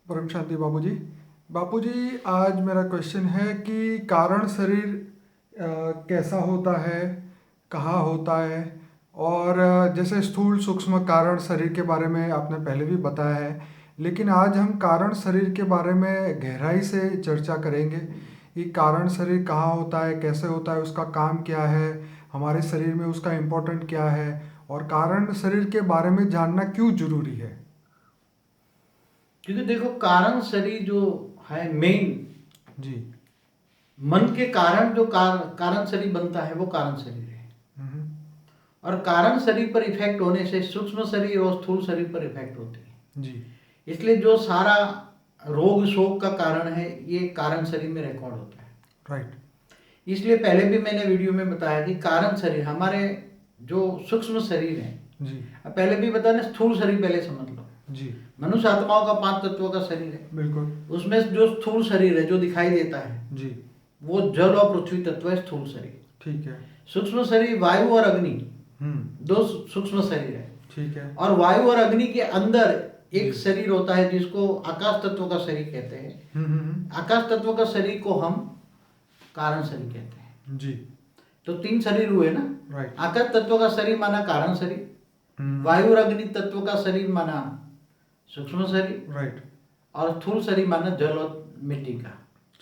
परम शांति बाबूजी। बाबूजी, आज मेरा क्वेश्चन है कि कारण शरीर कैसा होता है, कहाँ होता है, और जैसे स्थूल सूक्ष्म कारण शरीर के बारे में आपने पहले भी बताया है, लेकिन आज हम कारण शरीर के बारे में गहराई से चर्चा करेंगे कि कारण शरीर कहाँ होता है, कैसे होता है, उसका काम क्या है, हमारे शरीर में उसका इम्पोर्टेंट क्या है, और कारण शरीर के बारे में जानना क्यों जरूरी है। क्योंकि देखो कारण शरीर जो है मेन जी। मन के कारण जो कारण शरीर बनता है वो कारण शरीर है। हम्म। और कारण शरीर पर इफेक्ट होने से सूक्ष्म शरीर और स्थूल शरीर पर इफेक्ट होती है। जी। इसलिए जो सारा रोग शोक का कारण है ये कारण शरीर में रिकॉर्ड होता है। राइट। इसलिए पहले भी मैंने वीडियो में बताया कि कारण शरीर हमारे जो सूक्ष्म शरीर है। जी। अब पहले भी बताया, स्थूल शरीर पहले समझ लो। जी। मनुष्य आत्माओं का 5 तत्वों का शरीर है। बिल्कुल। उसमें जो स्थूल शरीर है जो दिखाई देता है जी। वो जल और पृथ्वी तत्व है, स्थूल शरीर। ठीक है। सूक्ष्म शरीर वायु और अग्नि, हम्म। दो सूक्ष्म शरीर है। ठीक है। और वायु और अग्नि के अंदर एक जी। शरीर होता है जिसको आकाश तत्व का शरीर कहते हैं। आकाश तत्व का शरीर को हम कारण शरीर कहते हैं। जी। तो 3 शरीर हुए ना। राइट। आकाश तत्व का शरीर माना कारण शरीर, वायु और अग्नि तत्व का शरीर माना सूक्ष्म शरीर, राइट। और स्थूल शरीर माना जल और मिट्टी का।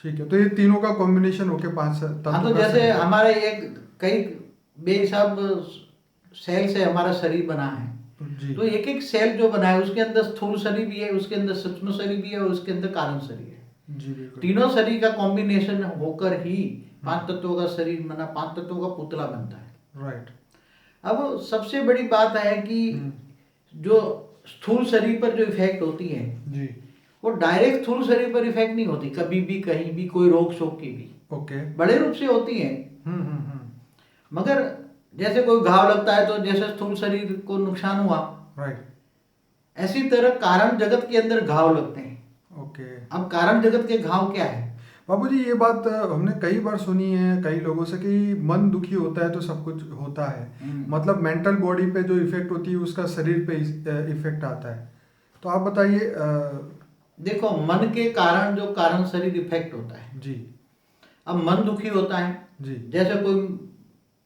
ठीक है, तो ये तीनों का कॉम्बिनेशन होके 5 हाँ, तत्व तो का जैसे शरीर। हमारे एक कई बेहिसाब सेल से हमारा शरीर बना है। जी। तो एक एक सेल जो बना है उसके अंदर स्थूल शरीर भी है, उसके अंदर सूक्ष्म शरीर भी है, और उसके अंदर कारण शरीर है। जी बिल्कुल। तीनों शरीर का कॉम्बिनेशन होकर ही 5 तत्वों का शरीर बना, 5 तत्वों का पुतला बनता है। राइट। अब सबसे बड़ी बात है कि जो स्थूल शरीर पर जो इफेक्ट होती है जी। वो डायरेक्ट स्थूल शरीर पर इफेक्ट नहीं होती, कभी भी कहीं भी कोई रोग शोक की भी ओके। बड़े रूप से होती है। मगर जैसे कोई घाव लगता है तो जैसे स्थूल शरीर को नुकसान हुआ, राइट। ऐसी तरह कारण जगत के अंदर घाव लगते हैं। ओके। अब कारण जगत के घाव क्या है? बाबूजी, ये बात हमने कई बार सुनी है कई लोगों से कि मन दुखी होता है तो सब कुछ होता है। मतलब मेंटल बॉडी पे जो इफेक्ट होती है उसका शरीर पे इफेक्ट आता है। तो आप बताइए। देखो, मन के कारण जो कारण शरीर इफेक्ट होता है। जी। अब मन दुखी होता है, जी। जैसे कोई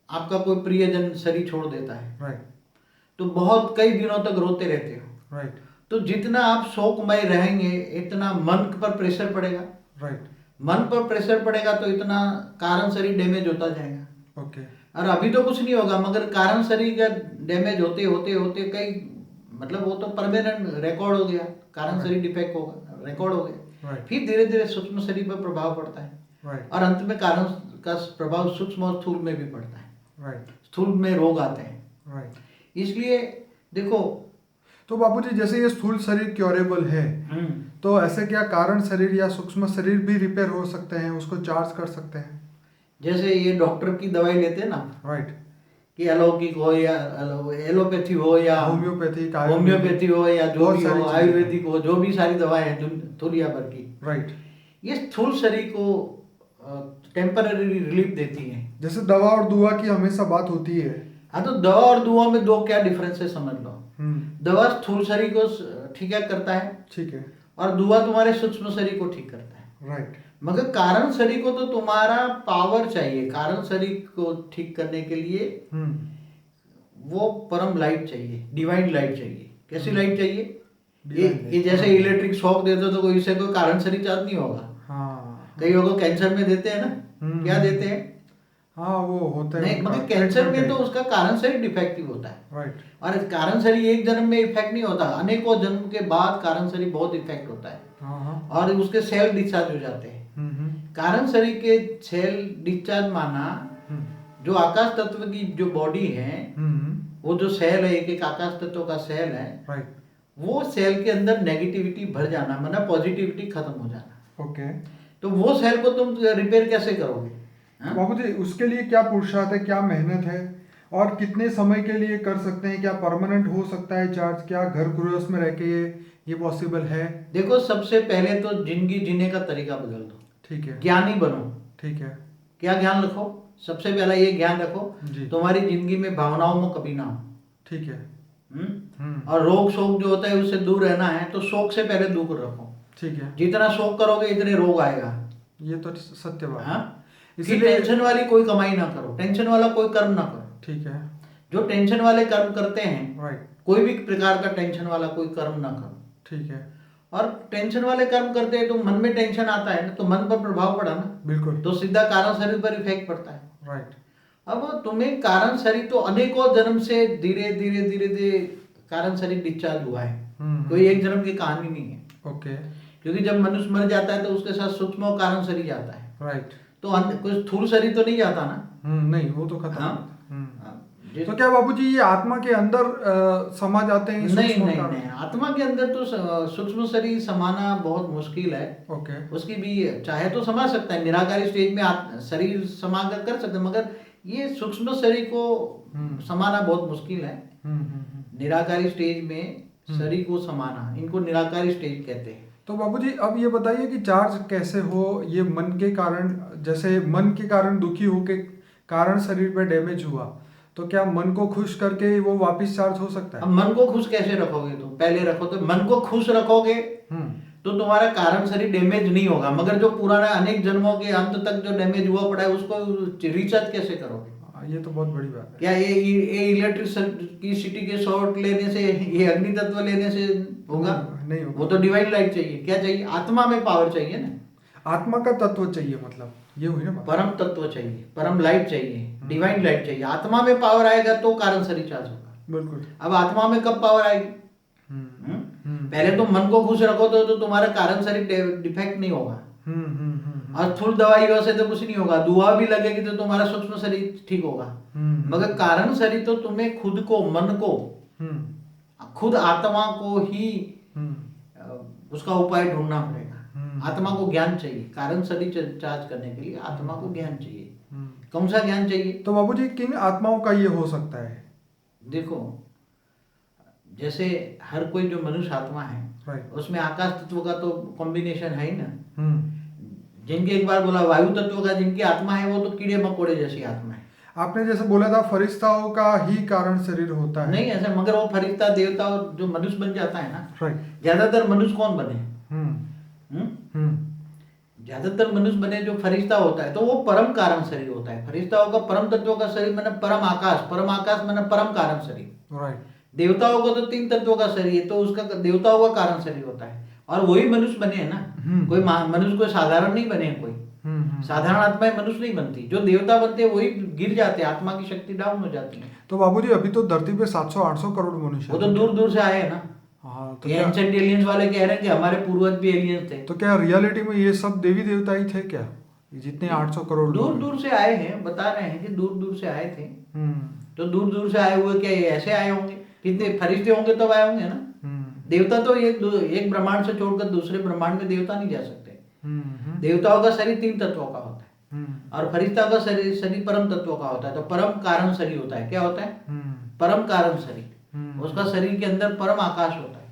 आपका कोई प्रियजन शरीर छोड़ देता है, राइट। तो बहुत कई दिनों तक रोते रहते हो। राइट। तो जितना आप शोकमय रहेंगे इतना मन पर प्रेशर पड़ेगा। राइट। मन पर प्रेशर पड़ेगा तो इतना कारण शरीर डैमेज होता जाएगा। ओके। और अभी तो कुछ नहीं होगा, मगर कारण शरीर का डैमेज होते होते होते कई मतलब वो तो परमानेंट रिकॉर्ड हो गया, कारण शरीर डिफेक्ट होगा, रिकॉर्ड हो गया। फिर धीरे धीरे सूक्ष्म शरीर पर प्रभाव पड़ता है, और अंत में कारण का प्रभाव सूक्ष्म और स्थूल में भी पड़ता है। स्थूल में रोग आते हैं। इसलिए देखो, तो बाबूजी, जैसे ये स्थूल शरीर क्योरेबल है, तो ऐसे क्या कारण शरीर या सूक्ष्म शरीर भी रिपेयर हो सकते हैं, उसको चार्ज कर सकते हैं? जैसे ये डॉक्टर की दवाई लेते हैं ना। राइट। कि अलौकिक हो या एलोपैथी हो या होम्योपैथी हो या जो भी हो, आयुर्वेदिक हो, जो भी सारी दवाएं हैं दुनिया भर की। राइट। ये स्थूल शरीर को टेम्पररी रिलीफ देती है। जैसे दवा और दुआ की हमेशा बात होती है। हाँ, तो दवा और दुआ में दो क्या डिफरेंस है समझ लो। दवा स्थूल शरीर को ठीक करता है, ठीक है, और दुआ तुम्हारे सूक्ष्म शरीर को ठीक करता है। राइट। मगर कारण शरीर को तो तुम्हारा पावर चाहिए। कारण शरीर को ठीक करने के लिए वो परम लाइट चाहिए, डिवाइन लाइट चाहिए। कैसी लाइट चाहिए? ये जैसे इलेक्ट्रिक शॉक देते हो तो कोई इससे कोई कारण शरीर चार्ज नहीं होगा। कई लोगों को कैंसर में देते हैं ना, क्या देते हैं? हाँ, वो होता है नहीं, मगर कैंसर में तो उसका कारण शरीर डिफेक्टिव होता है। राइट। और कारण शरीर एक जन्म में इफेक्ट नहीं होता, अनेकों जन्म के बाद कारण शरीर बहुत इफेक्ट होता है। और उसके सेल डिस्चार्ज हो जाते हैं। कारण शरीर के सेल डिस्चार्ज माना जो आकाश तत्व की जो बॉडी है, वो जो सेल है, एक एक आकाश तत्व का सेल है, राइट। वो सेल के अंदर नेगेटिविटी भर जाना, माना पॉजिटिविटी खत्म हो जाना। ओके। तो वो सेल को तुम रिपेयर कैसे करोगे? बाबूजी, उसके लिए क्या पुरुषार्थ है, क्या मेहनत है, और कितने समय के लिए कर सकते हैं? क्या परमानेंट हो सकता है चार्ज? क्या घर गृहस्थ में रह के ये पॉसिबल है? देखो, सबसे पहले तो जिंदगी जीने का तरीका बदल दो। ठीक है। ज्ञानी बनो। ठीक है। क्या ज्ञान रखो? सबसे पहला ये ज्ञान रखो, तुम्हारी जिंदगी में भावनाओं में कभी ना हो। ठीक है। और रोग शोक जो होता है उससे दूर रहना है तो शोक से पहले दूर रखो। ठीक है। जितना शोक करोगे इतने रोग आएगा। ये तो सत्य बात है। हाँ, फिर इसीलिए टेंशन वाली कोई कमाई ना करो, टेंशन वाला कोई कर्म ना करो। ठीक है। जो टेंशन वाले कर्म करते हैं, राइट। कोई भी प्रकार का टेंशन वाला कोई कर्म ना करो। ठीक है। और टेंशन वाले कर्म करते हैं तो मन में टेंशन आता है ना, तो मन पर प्रभाव पड़ा ना, बिल्कुल। तो सीधा कारण शरीर पर इफेक्ट पड़ता है। राइट। अब तुम्हें कारण शरीर तो अनेकों जन्म से धीरे धीरे धीरे धीरे कारण शरीर डिस्चार्ज हुआ है, कोई एक जन्म की कहानी नहीं है। ओके। क्योंकि जब मनुष्य मर जाता है तो उसके साथ सूक्ष्म और कारण शरीर जाता है। राइट। तो कुछ स्थूल शरीर तो नहीं जाता ना। नहीं, वो तो खत्म। हाँ। तो क्या बाबूजी ये आत्मा के अंदर समा जाते हैं? नहीं सूक्ष्म नहीं कारण? नहीं, आत्मा के अंदर तो सूक्ष्म शरीर समाना बहुत मुश्किल है। ओके। उसकी भी चाहे तो समा सकता है, निराकारी स्टेज में शरीर समा कर सकते हैं, मगर ये सूक्ष्म शरीर को समाना बहुत मुश्किल है। निराकारी स्टेज में शरीर को समाना, इनको निराकारी स्टेज कहते हैं। तो बाबूजी अब ये बताइए कि चार्ज कैसे हो ये मन के कारण? जैसे मन के कारण दुखी हो के कारण शरीर पे डैमेज हुआ, तो क्या मन को खुश करके वो वापस चार्ज हो सकता है? अब मन को खुश कैसे रखोगे? तुम पहले रखो, तो मन को खुश रखोगे तो तुम्हारा कारण शरीर डैमेज नहीं होगा, मगर जो पुराना अनेक जन्मों के अंत तक जो डैमेज हुआ पड़ा है उसको रिचार्ज कैसे करोगे? ये तो बहुत बड़ी बात है। क्या ये इलेक्ट्रिसिटी के शॉर्ट लेने से, ये अग्नि तत्व लेने से होगा? नहीं होगा। वो तो डिवाइन लाइट चाहिए। क्या चाहिए? आत्मा में पावर चाहिए ना। आत्मा का तत्व चाहिए, मतलब ये हुई ना बात। परम तत्व चाहिए, परम लाइट चाहिए, डिवाइन लाइट चाहिए। आत्मा में पावर आएगा तो कारण शरीर चार्ज होगा। बिल्कुल। अब आत्मा में कब पावर आएगी? पहले तो मन को खुश रखो तो तुम्हारा कारण शरीर डिफेक्ट नहीं होगा। और स्थूल दवाइयों से तो कुछ नहीं होगा, दुआ भी लगेगी तो तुम्हारा सूक्ष्म शरीर ठीक होगा। मगर कारण शरीर तो तुम्हें खुद को, मन को, खुद आत्मा को ही उसका उपाय ढूंढना पड़ेगा। आत्मा को ज्ञान चाहिए, कारण शरीर चार्ज करने के लिए आत्मा को ज्ञान चाहिए। कौन सा ज्ञान चाहिए? तो बाबूजी किन आत्माओं का ये हो सकता है? देखो, जैसे हर कोई जो मनुष्य आत्मा है उसमें आकाश तत्व का तो कॉम्बिनेशन है ही ना। जिनके एक बार बोला वायु तत्व का जिनकी आत्मा है वो तो कीड़े मकोड़े जैसी आत्मा है। आपने जैसे बोला था फरिश्ताओं का ही कारण शरीर होता है। नहीं ऐसा, मगर वो फरिश्ता देवता और जो मनुष्य बन जाता है ना, राइट। ज्यादातर मनुष्य कौन बने? ज्यादातर मनुष्य बने जो फरिश्ता होता है तो वो परम कारण शरीर होता है। फरिश्ताओं का परम तत्वों का शरीर मैंने परम आकाश, परम आकाश मैंने परम कारण शरीर। राइट। देवताओं को तो 3 तत्वों का शरीर है तो उसका देवताओं का कारण शरीर होता है। और वही मनुष्य बने हैं ना। कोई मनुष्य कोई साधारण नहीं बने हैं। कोई साधारण आत्माएं मनुष्य नहीं बनती। जो देवता बनते हैं वही गिर जाते हैं, आत्मा की शक्ति डाउन हो जाती है। तो बाबूजी अभी तो धरती पे 700-800 करोड़ मनुष्य, वो तो दूर दूर से आए हैं ना। हाँ, तो ये एंशिएंट एलियंस वाले कह रहे हैं कि हमारे पूर्वज भी एलियंस थे। तो क्या रियलिटी में ये सब देवी देवता ही थे क्या, जितने 800 करोड़? दूर दूर से आए हैं, बता रहे हैं कि दूर दूर से आए थे। तो दूर दूर से आए हुए क्या ये ऐसे आए होंगे? कितने फरिश्ते होंगे तब आए होंगे ना। देवता तो एक ब्रह्मांड से छोड़कर दूसरे ब्रह्मांड में देवता नहीं जा सकते। देवताओं का शरीर 3 तत्वों का होता है और फरिश्ता का शरीर परम तत्वों का होता है। तो परम कारण शरीर होता है। क्या होता है? परम कारण शरीर। उसका शरीर के अंदर परम आकाश होता है।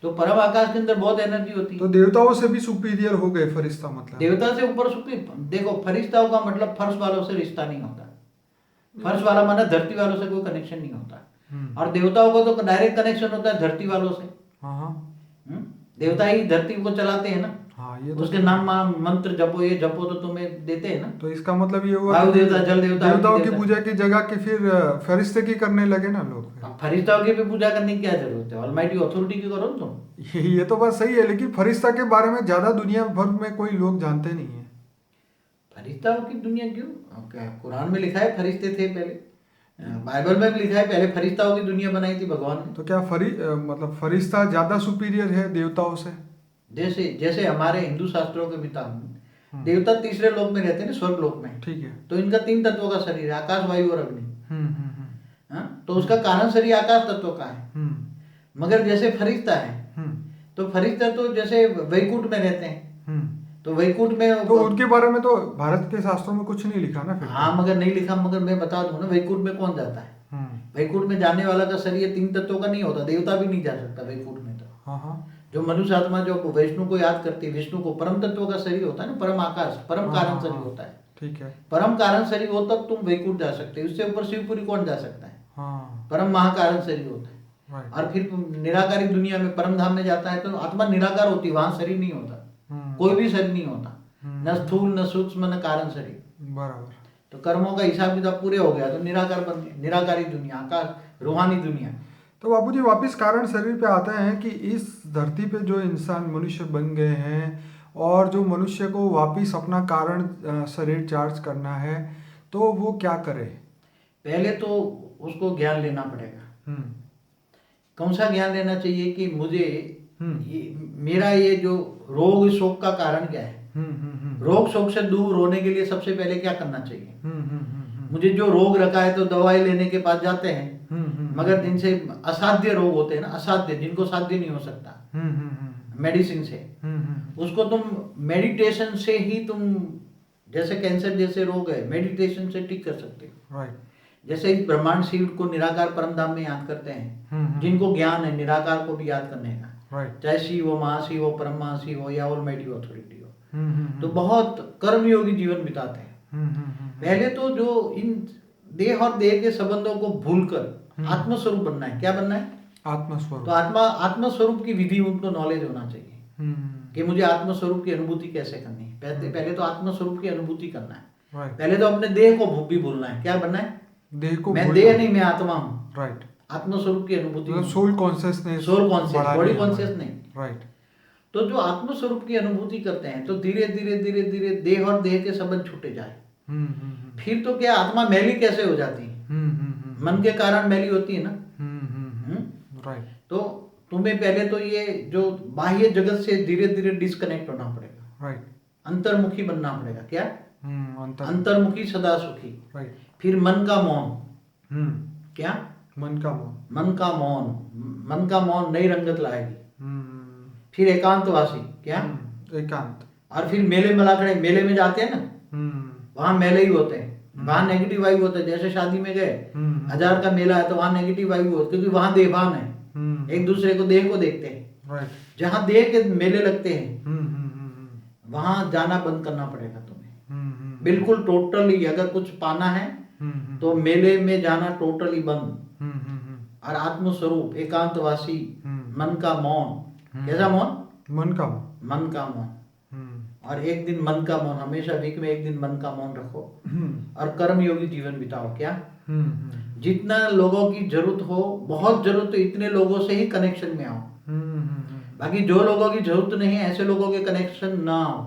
तो परम आकाश के अंदर बहुत एनर्जी होती है। तो देवताओं से भी सुपीरियर हो गए फरिश्ता, मतलब देवता से ऊपर सुपीरियर। देखो, फरिश्ताओं का मतलब फर्श वालों से रिश्ता नहीं होता। फर्श वाला माना धरती वालों से कोई कनेक्शन नहीं होता। और देवताओं का तो डायरेक्ट कनेक्शन होता है धरती वालों से। देवता ही धरती को चलाते हैं ना। ये तो उसके नाम मंत्र जपो, ये जपो तो तुम्हें देते हैं ना। तो इसका मतलब ये हुआ वायु देवता, जल देवता, देवताओं की पूजा की जगह के फिर फरिश्ते की करने लगे ना लोग। फरिश्ताओं की भी पूजा करने की क्या जरूरत है? ऑलमाइटी अथॉरिटी की करो तुम। ये तो बात सही है, लेकिन फरिश्ता के बारे में ज्यादा दुनिया भर में कोई लोग जानते नहीं है। फरिश्ताओं की दुनिया क्यों? कुरान में लिखा है फरिश्ते थे पहले, बाइबल में भी लिखा है पहले फरिश्ताओं की दुनिया बनाई थी भगवान ने। तो क्या मतलब फरिश्ता ज्यादा सुपीरियर है देवताओं से? जैसे हमारे हिंदू शास्त्रों के मुताबिक देवता तीसरे लोक में रहते हैं, स्वर्ग लोक में। ठीक है। तो इनका 3 तत्वों का शरीर है, आकाश, वायु और अग्नि। तो उसका कारण शरीर आकाश तत्व का है। मगर जैसे फरिश्ता है तो फरिश्ता तो जैसे वैकुंठ में रहते हैं। तो वैकुंठ में तो उनके बारे में तो भारत के शास्त्रों में कुछ नहीं लिखा ना फिर। हाँ, मगर नहीं लिखा, मगर मैं बता दूं ना, वैकुंठ में कौन जाता है? वैकुंठ में जाने वाला का शरीर 3 तत्वों का नहीं होता। देवता भी नहीं जा सकता वैकुंठ में। तो जो मनुष्य आत्मा जो वैष्णु को याद करती है, विष्णु को परम तत्व का शरीर होता है ना, परम आकाश, परम कारण शरीर होता है। ठीक है। परम कारण शरीर हो तब तुम वैकुंठ जा सकते हो। उससे ऊपर शिवपुरी कौन जा सकता है? परम महाकारण शरीर होता है। Right. और फिर निराकारी दुनिया में परम धाम में जाता है तो आत्मा निराकार होती है, वहां शरीर नहीं होता, कोई भी शरीर नहीं होता, न स्थूल न सूक्ष्म न कारण शरीर। बराबर। तो कर्मों का हिसाब किताब पूरे हो गया तो निराकार बन गए, निराकारी दुनिया, आकार रूहानी दुनिया। तो बापूजी वापस कारण शरीर पे आते हैं कि इस धरती पे जो इंसान मनुष्य बन गए हैं और जो मनुष्य को वापस अपना कारण शरीर चार्ज करना है तो वो क्या करे? पहले तो उसको ज्ञान लेना पड़ेगा। कौन सा ज्ञान लेना चाहिए कि मुझे मेरा ये जो रोग शोक का कारण क्या है, रोग शोक से दूर होने के लिए सबसे पहले क्या करना चाहिए। मुझे जो रोग रखा है तो दवाई लेने के पास जाते हैं, मगर जिनसे असाध्य रोग होते हैं ना, असाध्य जिनको साध्य नहीं हो सकता मेडिसिन से, उसको तुम मेडिटेशन से ही तुम, जैसे कैंसर जैसे रोग है मेडिटेशन से ठीक कर सकते हो। जैसे इस ब्रह्मांड शिव को निराकार परम धाम में याद करते हैं, जिनको ज्ञान है निराकार को भी याद करने का, चाहे शिव हो, महाशिव हो, परम महाशिव हो या ऑलमाइटी ऑथोरिटी हो, तो बहुत कर्मयोगी जीवन बिताते हैं। पहले तो जो इन देह और देह के संबंधों को भूलकर आत्मस्वरूप बनना है। क्या बनना है? आत्मस्वरूप। तो आत्मस्वरूप की विधि उनको नॉलेज होना चाहिए कि मुझे आत्मस्वरूप की अनुभूति कैसे करनी है। पहले तो आत्मस्वरूप की अनुभूति करना है। पहले तो अपने देह को भी भूलना है। क्या बनना है? देह को, मैं देह नहीं, मैं आत्मा हूँ। राइट। आत्मस्वरूप की अनुभूति, soul consciousness, soul conscious, body conscious नहीं। राइट। तो जो आत्मस्वरूप की अनुभूति करते हैं तो धीरे धीरे धीरे धीरे देह और देह के संबंध छूटे जाए। फिर तो क्या आत्मा मैली कैसे हो जाती है? मन के कारण मैली होती है ना। राइट। तो तुम्हें पहले तो ये जो बाह्य जगत से धीरे धीरे डिस्कनेक्ट होना पड़ेगा। राइट। अंतर्मुखी बनना पड़ेगा। क्या? अंतर्मुखी सदा सुखी। राइट। फिर मन का मौन। क्या? मन का मौन। मन का मौन, मन का मौन नई रंगत लाएगी। फिर एकांतवासी। क्या? एकांत। और फिर मेले मलाखड़े, मेले में जाते हैं ना, वहां मेले ही होते हैं, वहां नेगेटिव वायु होते हैं। जैसे शादी में गए, 1000 का मेला है तो वहां नेगेटिव वायु होती है, क्योंकि वहां देहभान है, एक दूसरे को देह को देखते हैं। जहां देह के मेले लगते हैं वहां जाना बंद करना पड़ेगा तुम्हें, बिल्कुल टोटली। अगर कुछ पाना है तो मेले में जाना टोटली बंद। और आत्मस्वरूप एकांतवासी, मन का मौन। कैसा मौन? मन का मौन। मन का मौन। और एक दिन मन का मौन, हमेशा वीक में एक दिन मन का मौन रखो और कर्मयोगी जीवन बिताओ। क्या? जितना लोगों की जरूरत हो, बहुत जरूरत है, इतने लोगों से ही कनेक्शन में आओ। बाकी जो लोगों की जरूरत नहीं है ऐसे लोगों के कनेक्शन ना आओ।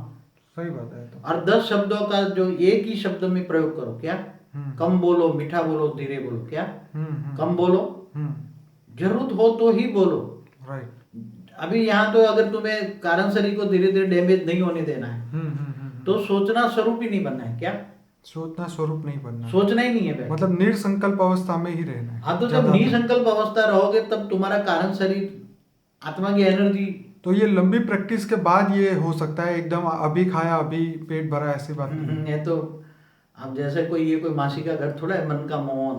सही बात है। तो और 10 शब्दों का जो एक ही शब्द में प्रयोग करो। क्या? कम बोलो, मीठा बोलो, धीरे बोलो। क्या? कम बोलो, जरूरत हो तो ही बोलो। राइट। अभी यहाँ तो अगर तुम्हें कारण शरीर को धीरे धीरे डैमेज नहीं होने देना है तो सोचना स्वरूप ही नहीं बनना है। क्या? सोचना स्वरूप नहीं बनना, सोचना ही नहीं है, मतलब निरसंकल्प अवस्था में ही रहना है। हाँ, तो जब निरसंकल्प अवस्था रहोगे तब तुम्हारा कारण शरीर, आत्मा की एनर्जी। तो ये लंबी प्रैक्टिस के बाद ये हो सकता है, एकदम अभी खाया अभी पेट भरा ऐसी बात नहीं है। तो अब जैसे कोई ये कोई मासी का घर थोड़ा है, मन का मौन,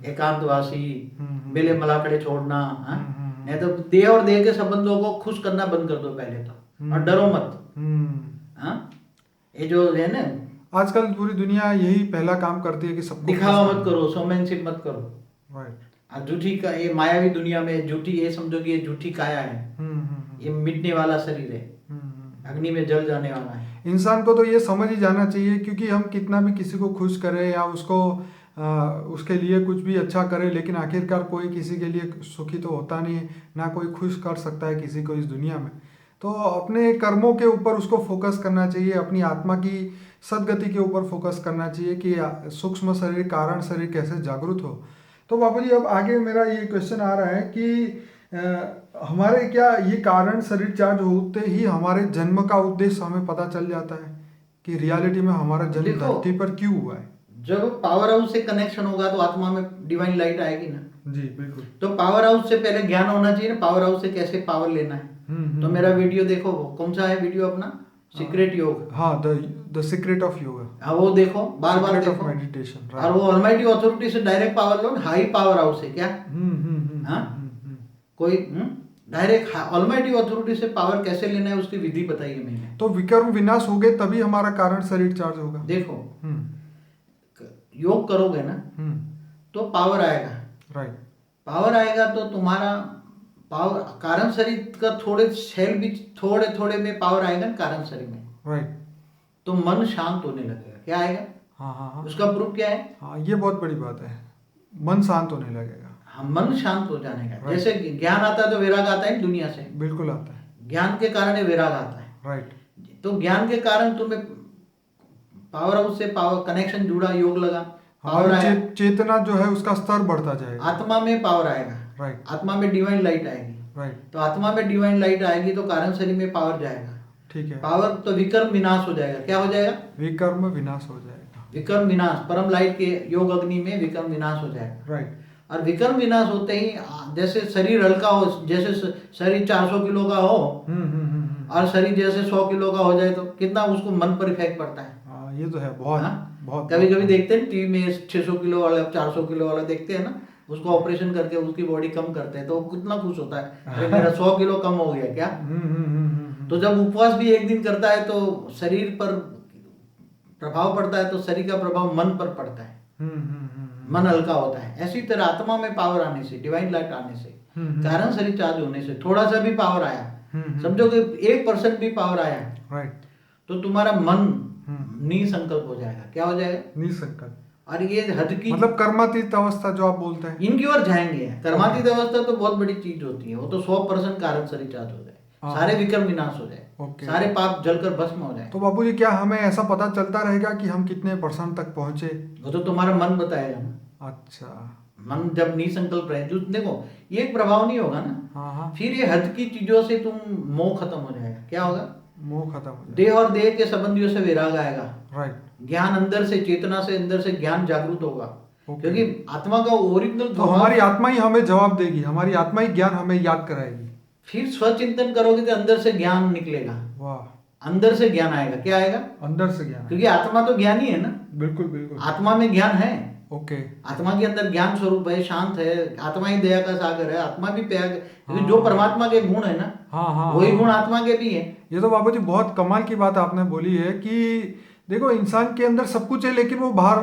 एकांतवासी, मेले मलाखड़े छोड़ना। नहीं तो देह और देह के संबंधों को खुश करना बंद कर दो पहले तो, और डरो मत। ये जो है ना, आजकल पूरी दुनिया यही पहला काम करती है कि सबको दिखावा मत करो, शोमैनशिप मत करो। राइट। झूठी का ये मायावी दुनिया में झूठी, ये समझो कि ये झूठी काया है, ये मिटने वाला शरीर है, अग्नि में जल जाने वाला है। इंसान को तो ये समझ ही जाना चाहिए, क्योंकि हम कितना भी किसी को खुश करें या उसको उसके लिए कुछ भी अच्छा करे, लेकिन आखिरकार कोई किसी के लिए सुखी तो होता नहीं, ना कोई खुश कर सकता है किसी को इस दुनिया में। तो अपने कर्मों के ऊपर उसको फोकस करना चाहिए, अपनी आत्मा की सदगति के ऊपर फोकस करना चाहिए कि सूक्ष्म शरीर कारण शरीर कैसे जागृत हो। तो बाबा जी अब आगे मेरा ये क्वेश्चन आ रहा है कि हमारे क्या ये कारण शरीर चार्ज होते ही हमारे जन्म का उद्देश्य हमें पता चल जाता है कि रियलिटी में हमारा जन्म धरती पर क्यों हुआ है? जब पावर हाउस से कनेक्शन होगा तो आत्मा में डिवाइन लाइट आएगी ना। जी बिल्कुल। तो पावर हाउस से पहले ज्ञान होना चाहिए ना, पावर हाउस से कैसे पावर लेना है। तो मेरा वीडियो देखो, वो कौन सा है वीडियो अपना, सीक्रेट योग। हाँ, द सीक्रेट ऑफ योगा। हाँ, वो देखो, बार बार देखो। मेडिटेशन। और वो ऑलमाइटी अथॉरिटी से डायरेक्ट पावर लो, हाई पावर हाउस है क्या? हाँ, कोई डायरेक्ट ऑलमाइटी अथॉरिटी से पावर कैसे लेना है उसकी विधि बताइए मैंने। तो विकर्म विनाश हो गए तभी हमारा कारण शरीर चार्ज होगा। देखो, योग करोगे ना तो पावर आएगा। राइट। पावर आएगा तो तुम्हारा पावर कारण शरीर का थोड़े सेल भी थोड़े थोड़े में पावर आएगा ना कारण शरीर में, राइट। तो मन शांत होने लगेगा। क्या आएगा? हाँ हाँ हाँ। उसका प्रूफ क्या है? हाँ, ये बहुत बड़ी बात है, मन शांत होने लगेगा। हाँ, मन शांत हो जाने का। Right. जैसे ज्ञान आता है तो वैराग आता है दुनिया से, बिल्कुल आता है। ज्ञान के कारण ही वैराग आता है। राइट। तो ज्ञान के कारण तुम्हें पावर हाउस से पावर कनेक्शन जुड़ा, योग लगा, पावर आया, चेतना जो है उसका स्तर बढ़ता जाएगा। आत्मा में पावर आएगा। राइट। आत्मा में डिवाइन लाइट आएगी। राइट। तो आत्मा में डिवाइन लाइट आएगी तो कारण शरीर में पावर जाएगा। ठीक है। पावर तो विकर्म विनाश हो जाएगा। क्या हो जाएगा? विकर्म विनाश हो जाएगा। विकर्म विनाश, परम लाइट के योग अग्नि में विकर्म विनाश हो जाएगा। राइट। और विकर्म विनाश होते ही जैसे शरीर हल्का हो, जैसे शरीर 400 किलो का हो और शरीर जैसे 100 किलो का हो जाए तो कितना उसको मन पर इफेक्ट पड़ता है। हाँ, ये तो है बहुत। बहुत कभी कभी देखते हैं टीवी में 600 किलो वाला 400 किलो वाला देखते हैं ना, उसको ऑपरेशन करके उसकी बॉडी कम करते हैं तो वो कितना खुश होता है, अरे मेरा 100 किलो कम हो गया क्या। तो जब उपवास भी एक दिन करता है तो शरीर पर प्रभाव पड़ता है, तो शरीर का प्रभाव मन पर पड़ता है, मन हल्का होता है। ऐसी तरह आत्मा में पावर आने से, डिवाइन लाइट आने से, कारण शरीर चार्ज होने से थोड़ा सा भी पावर आया, समझो कि 1% भी पावर आया, राइट, तो तुम्हारा मन निसंकल्प हो जाएगा। क्या हो जाएगा? निसंकल्प। और ये हद की, मतलब कर्मातीत अवस्था जो आप बोलते हैं, इनकी ओर जाएंगे। कर्मातीत अवस्था तो बहुत बड़ी चीज होती है, वो तो 100% कारण शरीर चार्ज हो जाए, सारे विकर्म विनाश हो जाए, सारे पाप जलकर भस्म हो जाए। तो बाबूजी क्या हमें ऐसा पता चलता रहेगा कि हम कितने % तक पहुंचे? वो तो तुम्हारा मन बताएगा ना। अच्छा। मन जब निसंकल्प रहे, जो देखो ये एक प्रभाव नहीं होगा ना, हाँ हाँ। फिर ये हद की चीजों से तुम मोह खत्म हो जाएगा। क्या होगा? मोह खत्म हो जाएगा। देह और देह के संबंधियों से वैराग आएगा। राइट। ज्ञान अंदर से, चेतना से अंदर से ज्ञान जागृत होगा, क्योंकि आत्मा का ओरिजिनल तो हमारी आत्मा ही हमें जवाब देगी, हमारी आत्मा ही ज्ञान हमें याद कराएगी। फिर स्वचिंतन करोगे तो अंदर से ज्ञान निकलेगा। वाह। अंदर से ज्ञान आएगा। क्या आएगा? अंदर से ज्ञान, क्योंकि आत्मा तो ज्ञान ही है ना। बिल्कुल बिल्कुल। आत्मा में ज्ञान है। ओके। आत्मा के अंदर ज्ञान स्वरूप है, शांत है, आत्मा ही दया का सागर है, आत्मा भी प्यार, क्योंकि जो परमात्मा के गुण है ना, हाँ हाँ, वही गुण आत्मा के भी है। ये तो बाबूजी बहुत कमाल की बात आपने बोली है कि देखो इंसान के अंदर सब कुछ है लेकिन वो बाहर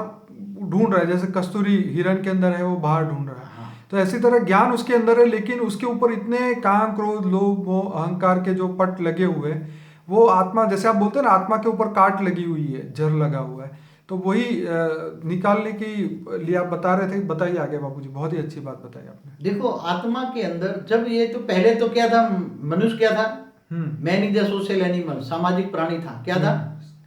ढूंढ रहा है, जैसे कस्तूरी हिरण के अंदर है वो बाहर ढूंढ रहा है। तो ऐसी तरह ज्ञान उसके अंदर है लेकिन उसके ऊपर इतने काम, क्रोध, लोभ, मोह, अहंकार के जो पट लगे हुए हैं, वो आत्मा, जैसे आप बोलते हैं ना, आत्मा के ऊपर काट लगी हुई है, जर लगा हुआ है, तो वही निकालने की लिए आप बता रहे थे। बताइए आगे बाबूजी, बहुत ही अच्छी बात बताई आपने। देखो आत्मा के अंदर जब ये, तो पहले तो क्या था, मनुष्य क्या था, man is a social animal, सामाजिक प्राणी था। क्या था?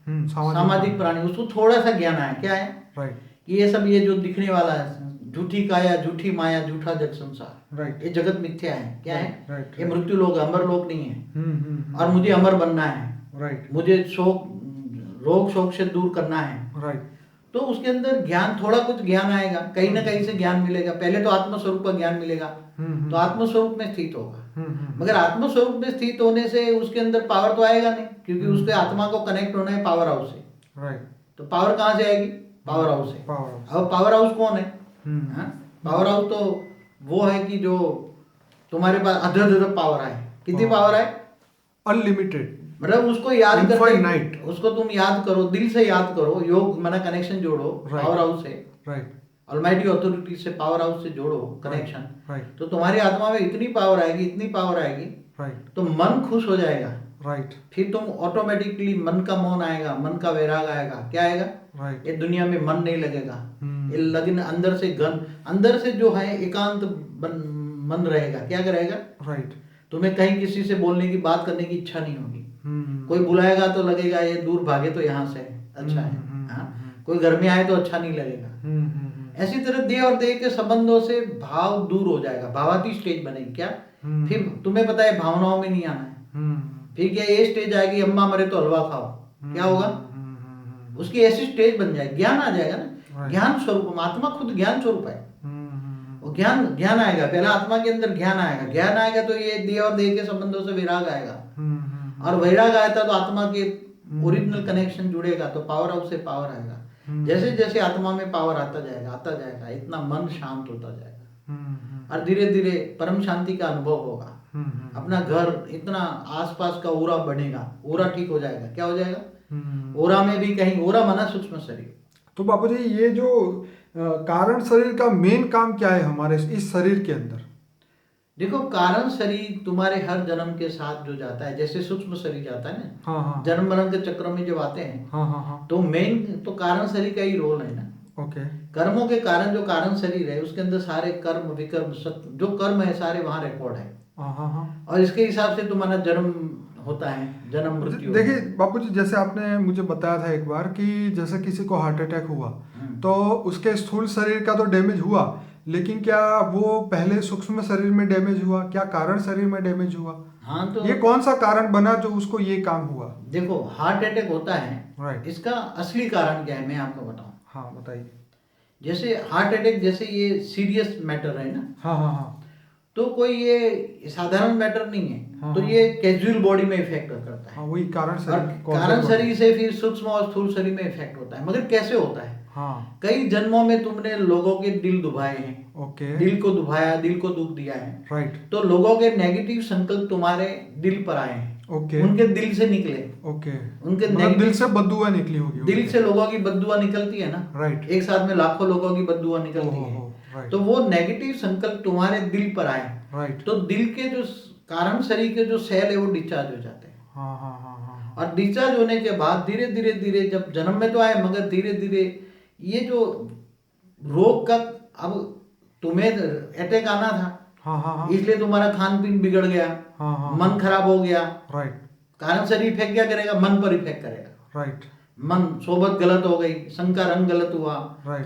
सामाजिक प्राणी। उसको थोड़ा सा ज्ञान आया। क्या है? राइट। ये सब ये जो दिखने वाला है, झूठी काया, झूठी माया, झूठा जग संसार, राइट, ये जगत मिथ्या है। क्या है? राइट, ये मृत्यु लोक, अमर लोक नहीं है। और मुझे अमर बनना है। राइट। मुझे शोक, रोग शोक से दूर करना है। राइट। तो उसके अंदर ज्ञान, थोड़ा कुछ ज्ञान आएगा, कहीं ना कहीं से ज्ञान मिलेगा। पहले तो आत्मस्वरूप का ज्ञान मिलेगा, तो आत्मस्वरूप में स्थित होगा। मगर आत्मस्वरूप में स्थित होने से उसके अंदर पावर तो आएगा नहीं, क्योंकि उसके आत्मा को कनेक्ट होना है पावर हाउस से। राइट। तो पावर कहाँ से आएगी? पावर हाउस से। अब पावर हाउस कौन है? पावर हाउस तो वो है कि जो तुम्हारे पास अदर पावर आए। कितनी पावर आए? अनलिमिटेड। मतलब उसको याद करके, उसको तुम याद करो, दिल से याद करो, योग माना कनेक्शन जोड़ो पावर हाउस से। राइट। ऑलमाइटी अथॉरिटी से, पावर हाउस से जोड़ो कनेक्शन। राइट। तो तुम्हारी आत्मा में इतनी पावर आएगी, इतनी पावर आएगी, राइट, तो मन खुश हो जाएगा। राइट। फिर तुम ऑटोमेटिकली, मन का मौन आएगा, मन का वैराग आएगा। क्या आएगा? राइट। ये दुनिया में मन नहीं लगेगा, ये लगन अंदर से अंदर से जो है एकांत मन रहेगा। क्या रहेगा? राइट। तुम्हें कहीं किसी से बोलने की, बात करने की इच्छा नहीं होगी। कोई बुलाएगा तो लगेगा ये दूर भागे तो यहाँ से अच्छा है। कोई घर में आए तो अच्छा नहीं लगेगा। ऐसी तरह देह और देह के संबंधों से भाव दूर हो जाएगा, भावाती स्टेज बनेगी। क्या? फिर तुम्हें पता है भावनाओं में नहीं आना है। फिर क्या ये स्टेज आएगी, अम्मा मरे तो हलवा खाओ। क्या होगा? उसकी ऐसी स्टेज बन जाएगी, ज्ञान आ जाएगा ना। ज्ञान स्वरूप, आत्मा खुद ज्ञान स्वरूप है। वो ज्ञान आएगा, पहला आत्मा के अंदर ज्ञान आएगा। ज्ञान आएगा तो ये देह और देह के संबंधों से वैराग आएगा, और वैराग आएगा तो आत्मा के ओरिजिनल कनेक्शन जुड़ेगा, तो पावर हाउस से पावर आएगा। जैसे जैसे आत्मा में पावर आता जाएगा, इतना मन शांत होता जाएगा, और धीरे धीरे परम शांति का अनुभव होगा। अपना घर, इतना आसपास का ओरा बनेगा, ओरा ठीक हो जाएगा। क्या हो जाएगा? ओरा में भी कहीं, ओरा माना सूक्ष्म शरीर। तो बाबूजी ये जो कारण शरीर का मेन काम क्या है हमारे इस शरीर के अंदर? देखो, कारण शरीर तुम्हारे हर जन्म के साथ जो जाता है, जैसे सूक्ष्म शरीर जाता है ना, हाँ हाँ जन्म मरण के चक्र में जब आते हैं, हाँ हाँ हाँ। तो मेन तो कारण शरीर का ही रोल है ना। ओके। कर्मों के कारण जो कारण शरीर है, उसके अंदर सारे कर्म विकर्म सत्य जो कर्म है सारे वहाँ रिकॉर्ड है, हाँ हाँ हाँ। और इसके हिसाब से तुम्हारा जन्म होता है, जन्म मृत्यु देखिए होता है। बापूजी, जैसे आपने मुझे बताया था एक बार कि जैसे किसी को हार्ट अटैक हुआ हम्म। तो उसके स्थूल शरीर का तो डैमेज हुआ, लेकिन क्या वो पहले सूक्ष्म शरीर में डैमेज हुआ, क्या कारण शरीर में डैमेज हुआ? हाँ, तो ये कौन सा कारण बना जो उसको ये काम हुआ? देखो, हार्ट अटैक होता है, राइट। इसका असली कारण क्या है मैं आपको बताऊं। हाँ बताइए। जैसे हार्ट अटैक, जैसे ये सीरियस मैटर है ना, हाँ हाँ हाँ तो कोई ये साधारण मैटर नहीं है, हाँ तो हाँ ये कैजुअल बॉडी में इफेक्ट करता हाँ, है, वही कारण और शरीर कारण causal body। शरीर से फिर सूक्ष्म और स्थूल शरीर में इफेक्ट होता है। मगर कैसे होता है? हाँ। कई जन्मों में तुमने लोगों के दिल दुभाए हैं, ओके। दिल को दुभाया, दिल को दुख दिया है, राइट। तो लोगों के नेगेटिव संकल्प तुम्हारे दिल पर आए हैं, ओके। उनके दिल से निकले, ओके। उनके मतलब दिल नेगेटिव से बददुआ निकली होगी दिल उनके। से लोगों की बददुआ निकलती है ना, राइट। एक साथ में लाखों लोगों की बददुआ निकलती ओहो है, हो, राइट। तो वो नेगेटिव संकल्प तुम्हारे दिल पर आए, राइट। तो दिल के जो कारण शरीर के जो सेल है वो डिस्चार्ज हो जाते हैं, हाँ हाँ हाँ हाँ और डिस्चार्ज होने के बाद धीरे धीरे धीरे, जब जन्म में तो आए, मगर धीरे धीरे ये जो रोग का, अब तुम्हें अटैक आना था, हाँ हाँ हाँ इसलिए तुम्हारा खान पीन बिगड़ गया, हाँ हाँ मन खराब हो गया, राइट। कारण शरीर इफेक्ट क्या करेगा? मन पर इफेक्ट करेगा। राइट। मन सोबत गलत हो गई, संग का रंग गलत हुआ, Right.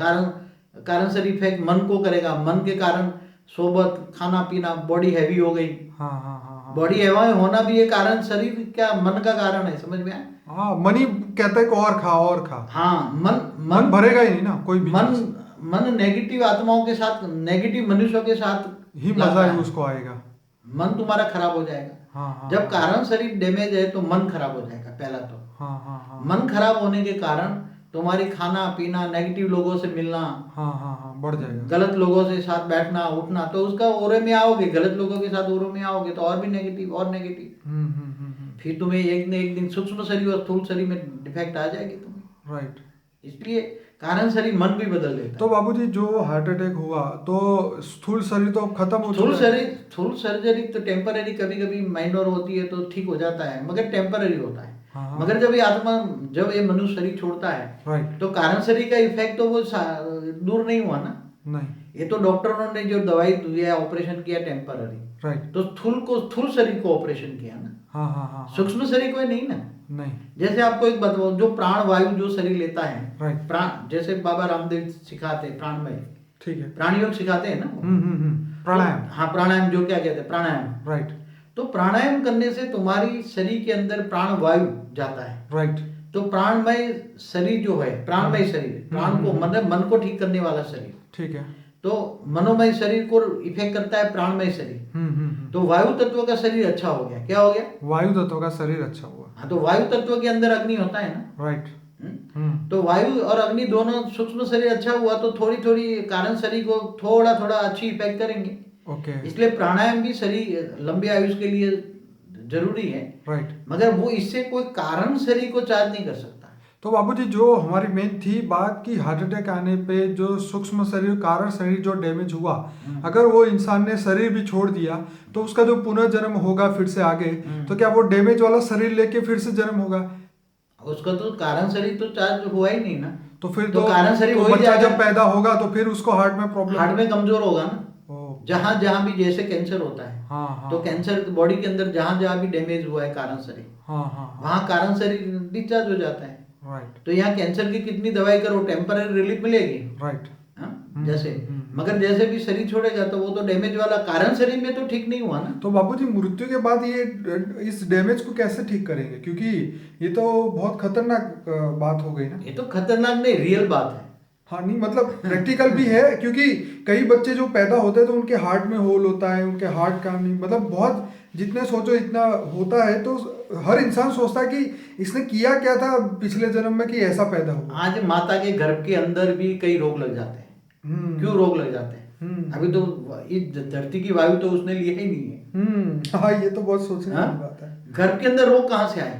कारण शरीर इफेक्ट मन को करेगा, मन के कारण सोबत खाना पीना, बॉडी हैवी हो गई। हाँ हाँ हाँ हाँ बॉडी हैवी होना भी ये कारण शरीर क्या मन का कारण है, समझ में आया? हाँ, मन ही कहता है कि और खा और खा। हाँ, मन मन भरेगा ही नहीं ना कोई भी मन चीज़। मन नेगेटिव आत्माओं के साथ, नेगेटिव मनुष्यों के साथ ही जाता मजा ही है, उसको आएगा। मन तुम्हारा खराब हो जाएगा। हाँ हाँ जब कारण शरीर डैमेज है तो मन खराब हो जाएगा पहला तो। हाँ हाँ हाँ मन खराब होने के कारण तुम्हारी खाना पीना, नेगेटिव लोगों से मिलना, हाँ हाँ हाँ बढ़ जाएगा। गलत लोगों से साथ बैठना उठना, तो उसका ओरे में आओगे, गलत लोगों के साथ ओरे में आओगे तो और भी नेगेटिव और नेगेटिव, फिर तुम्हें एक न एक दिन सूक्ष्म शरीर और स्थूल शरीर में डिफेक्ट आ जाएगी तुम्हें। राइट। इसलिए कारण शरीर मन भी बदल देता तो बाबूजी, जो हार्ट अटैक हुआ तो स्थूल शरीर तो खत्म हो है। स्थूल चुका है। शरीर, स्थूल सर्जरी तो टेम्पररी, कभी कभी माइनर होती है तो ठीक हो जाता है, मगर टेम्पररी होता है। हाँ हाँ मगर जब ये आत्मा, जब ये मनुष्य शरीर छोड़ता है, राइट। तो कारण शरीर का इफेक्ट तो वो दूर नहीं हुआ ना। नहीं। ये तो डॉक्टरों ने जो दवाई दिया, ऑपरेशन किया टेम्पररी, राइट। तो स्थूल शरीर को ऑपरेशन किया ना, हाँ हाँ हाँ सूक्ष्म शरीर को नहीं ना। नहीं। जैसे आपको एक बताओ, जो प्राण वायु जो शरीर लेता है, राइट। प्राण, जैसे बाबा रामदेव सिखाते हैं प्राणमय, ठीक है। प्राण योग सिखाते हैं ना वो। प्राणायाम। हाँ, प्राणायाम जो क्या कहते हैं, प्राणायाम। राइट। तो प्राणायाम करने से तुम्हारी शरीर के अंदर प्राण वायु जाता है, राइट। तो प्राणमय शरीर जो है, प्राणमय शरीर, प्राण को मतलब मन को ठीक करने वाला शरीर, ठीक है। तो मनोमय शरीर को इफेक्ट करता है प्राणमय शरीर। तो वायु तत्व का शरीर अच्छा हो गया, क्या हो गया? वायु तत्व का शरीर अच्छा हुआ। हाँ, तो वायु तत्व के अंदर अग्नि होता है ना। राइट। तो वायु और अग्नि दोनों सूक्ष्म शरीर अच्छा हुआ तो थोड़ी थोड़ी कारण शरीर को थोड़ा थोड़ा अच्छी इफेक्ट करेंगे। ओके। इसलिए प्राणायाम भी शरीर लंबे आयुष के लिए जरूरी है, राइट। मगर वो इससे कोई कारण शरीर को चार्ज नहीं कर सकता। तो बाबूजी, जो हमारी मेन थी बात की, हार्ट अटैक आने पे जो सूक्ष्म शरीर, कारण शरीर जो डैमेज हुआ, अगर वो इंसान ने शरीर भी छोड़ दिया तो उसका जो पुनर्जन्म होगा फिर से आगे, तो क्या वो डैमेज वाला शरीर लेके फिर से जन्म होगा? उसका तो कारण शरीर तो चार्ज हुआ ही नहीं ना। तो फिर तो कारण शरीर हो ही बच्चा जाएगा। जब पैदा होगा तो फिर उसको हार्ट में प्रॉब्लम, हार्ट में कमजोर होगा ना। ओ, जहां जहां भी जैसे कैंसर होता है, हाँ हाँ तो कैंसर बॉडी के अंदर जहां जहां भी डैमेज हुआ है कारण शरीर, हाँ हाँ वहां कारण शरीर डिस्चार्ज हो जाता है। राइट। तो यहाँ कैंसर की कितनी दवाई करो, टेम्पररी रिलीफ मिलेगी। राइट। जैसे मगर जैसे भी शरीर छोड़ेगा तो वो तो डैमेज वाला कारण शरीर में तो ठीक नहीं हुआ ना। तो बाबूजी, मृत्यु के बाद ये इस डैमेज को कैसे ठीक करेंगे? क्योंकि ये तो बहुत खतरनाक बात हो गई ना। ये तो खतरनाक नहीं, रियल बात है। हाँ, नहीं मतलब प्रैक्टिकल भी है, क्योंकि कई बच्चे जो पैदा होते हैं तो उनके हार्ट में होल होता है, उनके हार्ट काम नहीं, मतलब बहुत जितने सोचो इतना होता है, तो हर इंसान सोचता है कि इसने किया क्या था पिछले जन्म में कि ऐसा पैदा हुआ। आज माता के गर्भ के अंदर भी कई रोग लग जाते हैं। क्यों रोग लग जाते हैं? अभी तो इस धरती की वायु तो उसने लिया ही नहीं है। हाँ, ये तो बहुत सोचने वाली बात है। गर्भ के अंदर रोग कहाँ से आए?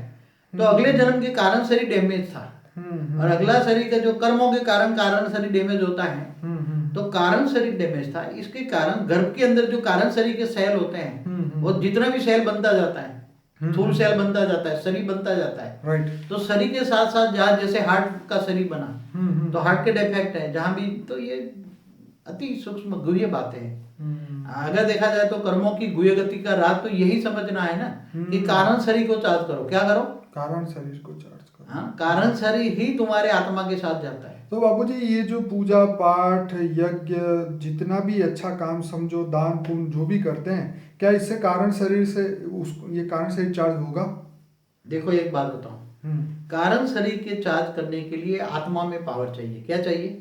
तो अगले जन्म के कारण शरीर डैमेज था, और अगला शरीर का जो कर्मों के कारण कारण शरीर डैमेज होता है, तो कारण शरीर डैमेज था। इसके कारण गर्भ के अंदर जो कारण शरीर के सेल होते हैं, वो जितना भी सेल बनता जाता है, स्थूल सेल बनता जाता है, शरीर बनता जाता है, राइट। तो शरीर के साथ साथ जहाँ जैसे हार्ट का शरीर बना, तो हार्ट के डिफेक्ट है जहाँ भी, तो ये अति सूक्ष्म गुह्य बातें हैं। अगर देखा जाए तो कर्मों की गुह्य गति का राज तो यही समझना है ना कि कारण शरीर को चार्ज करो। क्या करो? कारण शरीर को चार्ज करो। हाँ, कारण शरीर ही तुम्हारे आत्मा के साथ जाता है। तो बाबूजी ये जो पूजा पाठ यज्ञ जितना भी अच्छा काम समझो, दान पुण्य जो भी करते हैं, क्या इससे कारण शरीर से ये कारण शरीर चार्ज होगा? देखो एक बात बताऊं, कारण शरीर के चार्ज करने के लिए आत्मा में पावर चाहिए। क्या चाहिए?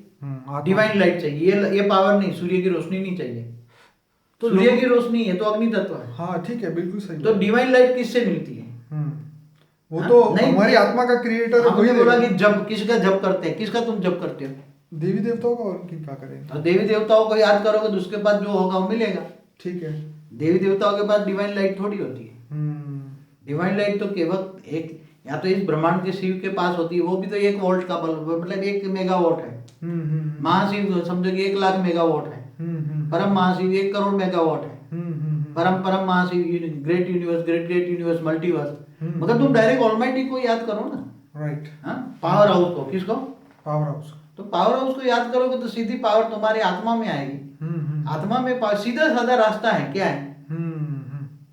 डिवाइन लाइट चाहिए। ये पावर नहीं, सूर्य की रोशनी नहीं चाहिए। तो सूर्य की रोशनी है तो अग्नि तत्व है। हाँ ठीक है, बिल्कुल सही। तो डिवाइन लाइट किससे मिलती है? वो तो हमारी आत्मा का क्रिएटर है। हमने बोला कि जब किसका जप करते हैं, किसका तुम जप करते हो? देवी देवताओं का। और क्या करें? तो देवी देवताओं को याद करोगे तो उसके बाद जो होगा वो मिलेगा। ठीक है। देवी देवताओं के पास डिवाइन लाइट थोड़ी होती है। डिवाइन लाइट तो केवल एक, या तो इस ब्रह्मांड के शिव के पास होती है, वो भी तो 1 वोल्ट का बल्ब, मतलब 1 मेगावाट है। महाशिव समझो कि 1 लाख मेगावाट है। परम महाशिव 1 करोड़ मेगावाट है। परम महाशिव, ग्रेट यूनिवर्स, मल्टीवर्स। मगर तुम डायरेक्ट ऑलमाइटी को याद करो ना। राइट। पावर हाउस को। किसको? Power house. तो पावर हाउस को याद करोगे तो सीधी पावर तुम्हारे आत्मा में आएगी। आत्मा में सीधा साधा रास्ता है। क्या है?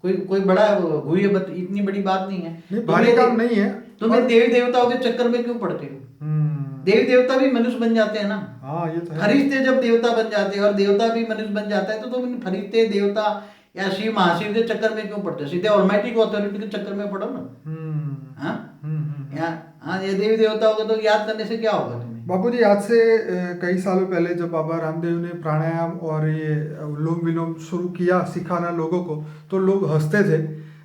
कोई बड़ा गुह्य इतनी बड़ी बात नहीं है। भारी काम नहीं है। तुम्हें देवी देवताओं के चक्कर में क्यों पड़ते हो? देवी देवता भी मनुष्य बन जाते हैं ना। हाँ ये तो है। फरिश्ते जब देवता बन जाते हैं और देवता भी मनुष्य बन जाता है, तो तुम फरिश्ते देवता या शिव महाशिव के चक्कर में क्यों पड़ते हो? सीधे ऑलमाइटी को, अथॉरिटी के चक्कर में पड़ो ना। ये देवी देवताओं को तो याद करने से क्या होगा तुम्हें? बापूजी आज से कई सालों पहले जब बाबा रामदेव ने प्राणायाम और ये अनुलोम विलोम शुरू किया सिखाना लोगों को, तो लोग हंसते थे।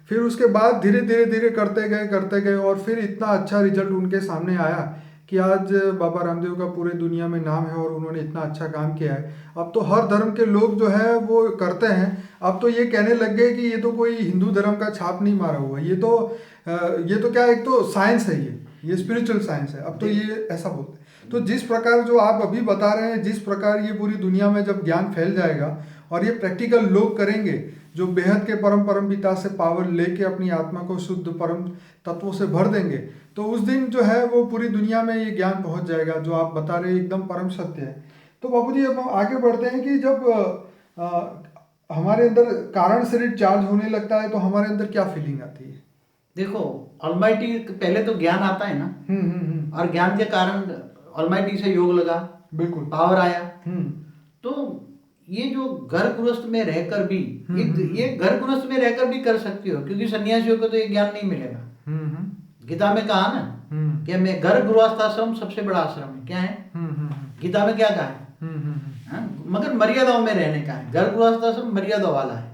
फिर उसके बाद धीरे धीरे करते गए और फिर इतना अच्छा रिजल्ट उनके सामने आया कि आज बाबा रामदेव का पूरे दुनिया में नाम है और उन्होंने इतना अच्छा काम किया है। अब तो हर धर्म के लोग जो है वो करते हैं। अब तो ये कहने लग गए कि ये तो कोई हिंदू धर्म का छाप नहीं मारा हुआ, ये तो क्या, एक तो साइंस है, ये स्पिरिचुअल साइंस है। अब तो ये ऐसा बोलते हैं। तो जिस प्रकार जो आप अभी बता रहे हैं, जिस प्रकार ये पूरी दुनिया में जब ज्ञान फैल जाएगा और ये प्रैक्टिकल लोग करेंगे जो बेहद के परम पिता से पावर लेके अपनी आत्मा को शुद्ध परम तत्वों से भर देंगे, तो उस दिन जो है वो पूरी दुनिया में ये ज्ञान पहुंच जाएगा जो आप बता रहे हैं, एकदम परम सत्य है। तो बाबूजी अब हम आगे बढ़ते हैं कि जब हमारे अंदर कारण शरीर चार्ज होने लगता है तो हमारे अंदर क्या फीलिंग आती है? देखो, ऑलमाइटी पहले तो ज्ञान आता है ना। और ज्ञान के कारण ऑलमाइटी से योग लगा, बिल्कुल पावर आया। तो ये जो घर गृहस्थ में रहकर भी, ये घर गृहस्थ में रहकर भी कर सकती हो, क्योंकि सन्यासियों को तो ये ज्ञान नहीं मिलेगा। गीता में कहा ना कि मैं घर गृहस्थ आश्रम सबसे बड़ा आश्रम है। क्या है? गीता में क्या कहा है? मगर मर्यादाओं में रहने का है। घर गृहस्थ आश्रम मर्यादा वाला है।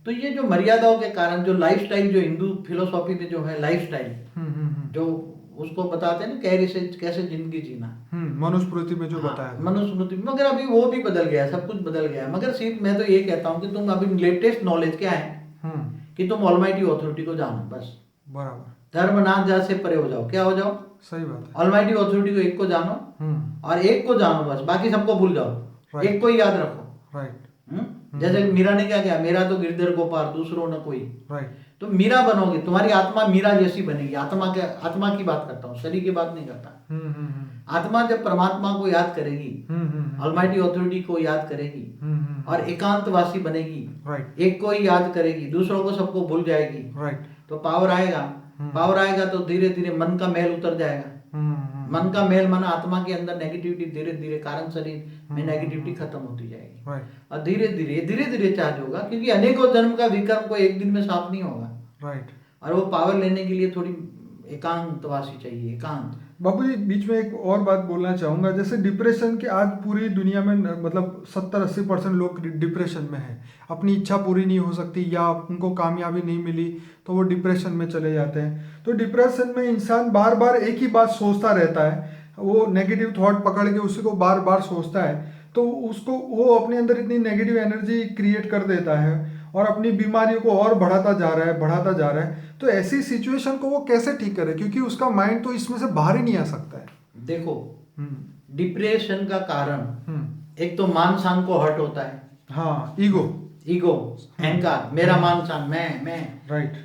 तो ये जो मर्यादाओं के कारण जो लाइफस्टाइल, जो हिंदू फिलोसॉफी में जो है लाइफस्टाइल, जो उसको बताते हैं ना कैसे जिंदगी जीना, मनुस्मृति में जो बताया, मनुस्मृति। मगर अभी वो भी बदल गया है, सब कुछ बदल गया है। मगर सिर्फ मैं तो ये कहता हूँ कि तुम अभी लेटेस्ट नॉलेज क्या है कि तुम ऑलमाइटी अथॉरिटी को जानो, बस। बराबर। धर्म नाथ जात से परे हो जाओ। क्या हो जाओ? सही बात है। ऑलमाइटी अथॉरिटी को एक को जानो, और एक को जानो बस, बाकी सबको भूल जाओ। एक को ही याद रखो। राइट। जैसे मीरा ने क्या किया, मेरा तो गिरधर गोपाल दूसरों न कोई। राइट। तो मीरा बनोगे, तुम्हारी आत्मा मीरा जैसी बनेगी। आत्मा की बात करता हूँ, शरीर की बात नहीं करता। आत्मा जब परमात्मा को याद करेगी, ऑलमाइटी अथॉरिटी को याद करेगी और एकांतवासी बनेगी, एक को ही याद करेगी, दूसरों को सबको भूल जाएगी, तो पावर आएगा। पावर आएगा तो धीरे धीरे मन का मैल उतर जाएगा। मन का मैल, मन आत्मा के अंदर नेगेटिविटी धीरे धीरे कारण शरीर में नेगेटिविटी खत्म होती जाएगी। और धीरे धीरे चार्ज होगा, क्योंकि अनेकों जन्म का विक्रम को एक दिन में साफ नहीं होगा। राइट। और वो पावर लेने के लिए थोड़ी एकांतवासी चाहिए, एकांत। बाबूजी बीच में एक और बात बोलना चाहूँगा। जैसे डिप्रेशन के आज पूरी दुनिया में मतलब 70-80% लोग डिप्रेशन में हैं। अपनी इच्छा पूरी नहीं हो सकती या उनको कामयाबी नहीं मिली तो वो डिप्रेशन में चले जाते हैं। तो डिप्रेशन में इंसान बार बार एक ही बात सोचता रहता है, वो नेगेटिव थॉट पकड़ के उसी को बार बार सोचता है, तो उसको वो अपने अंदर इतनी नेगेटिव एनर्जी क्रिएट कर देता है और अपनी बीमारियों को और बढ़ाता जा रहा है, तो ऐसी सिचुएशन को वो कैसे ठीक करे, क्योंकि उसका माइंड तो इसमें से बाहर ही नहीं आ सकता है। देखो, हम्म। डिप्रेशन का कारण हम्म। एक तो मान शान को हर्ट होता है। हाँ, ईगो। अहंकार, मेरा मान शान, मैं। राइट।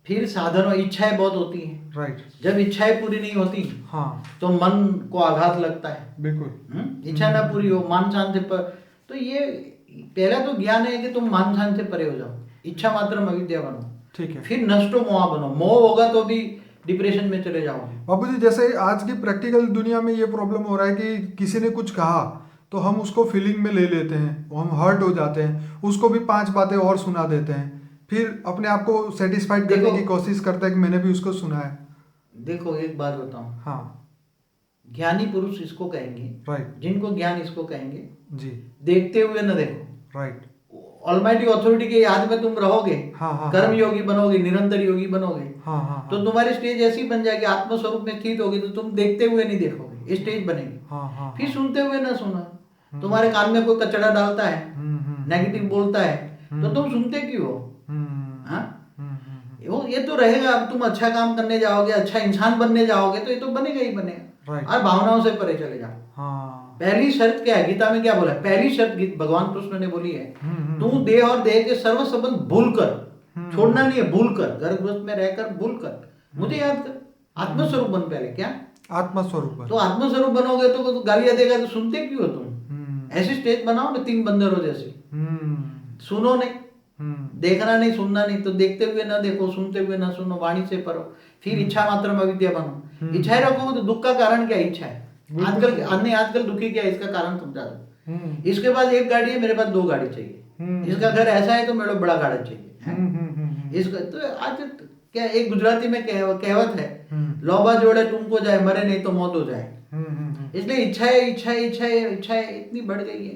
फिर साधन और इच्छाएं बहुत होती हैं। राइट। जब इच्छाएं पूरी नहीं होती, हाँ, तो मन को आघात लगता है। बिल्कुल। इच्छा ना पूरी हो, मान शान से तो ये पहला तो ज्ञान है कि तुम मान शान से परे हो जाओ, इच्छा मात्र अविद्या बनो। ठीक है। फिर नष्टो मोह बनो, मोह होगा तो भी डिप्रेशन में चले जाओगे। बाबूजी, जैसे आज की प्रैक्टिकल दुनिया में ये प्रॉब्लम हो रहा है कि किसी ने कुछ कहा तो हम उसको फीलिंग में ले लेते हैं, हम हर्ट हो जाते हैं, उसको भी 5 बातें और सुना देते हैं, फिर अपने आप को सेटिस्फाइड करने की कोशिश करते हैं कि मैंने भी उसको सुना है। देखो, एक बात बताऊं। हाँ। ज्ञानी पुरुष इसको कहेंगे, राइट। जिनको ज्ञान इसको कहेंगे जी। देखते हुए न देखो। राइट। ऑलमाइटी अथॉरिटी के याद में तुम रहोगे। हाँ। कर्म योगी बनोगे, निरंतर योगी बनोगे। हाँ। तो तुम्हारी स्टेज ऐसी बन जाएगी, आत्मस्वरूप में स्थित होगी, तो तुम देखते हुए नहीं देखोगे, स्टेज बनेगी। हाँ। फिर सुनते हुए ना सुना। तुम्हारे कान में कोई कचड़ा डालता है, नेगेटिव बोलता है, तो तुम सुनते क्यों हो? हाँ, ये तो रहेगा। अब तुम अच्छा काम करने जाओगे, अच्छा इंसान बनने जाओगे, तो ये तो बनेगा ही बनेगा। और भावनाओं से परे चले जाओ। पहली शर्त क्या है? गीता में क्या बोला है? पहली शर्त भगवान कृष्ण ने बोली है, तू देह और देह के सर्व संबंध भूल कर, छोड़ना नहीं है, भूल कर, गर्भगृह में रहकर भूल कर, मुझे याद कर, आत्मस्वरूप बन। पहले क्या? आत्मस्वरूप। तो आत्मस्वरूप बनोगे तो गालियां देगा तो सुनते क्यों हो तुम? ऐसी स्टेज बनाओ ना, 3 बंदरों जैसी। सुनो नहीं, देखना नहीं, सुनना नहीं, तो देखते हुए ना देखो, सुनते हुए ना सुनो, वाणी से परो। फिर इच्छा मात्र में अविद्या बनो। इच्छाएं रखोगे तो दुख का कारण क्या? इच्छा है। आजकल दुखी क्या है, इसका कारण समझा दो। इसके पास एक गाड़ी है, मेरे पास 2 गाड़ी चाहिए। इसका घर ऐसा है तो मेरे को बड़ा गाड़ी चाहिए। इसका तो आज क्या, एक गुजराती में कहावत है, लोभा जोड़े तुमको जाए, मरे नहीं तो मौत हो जाए। इसलिए इच्छाएं इतनी बढ़ गई है,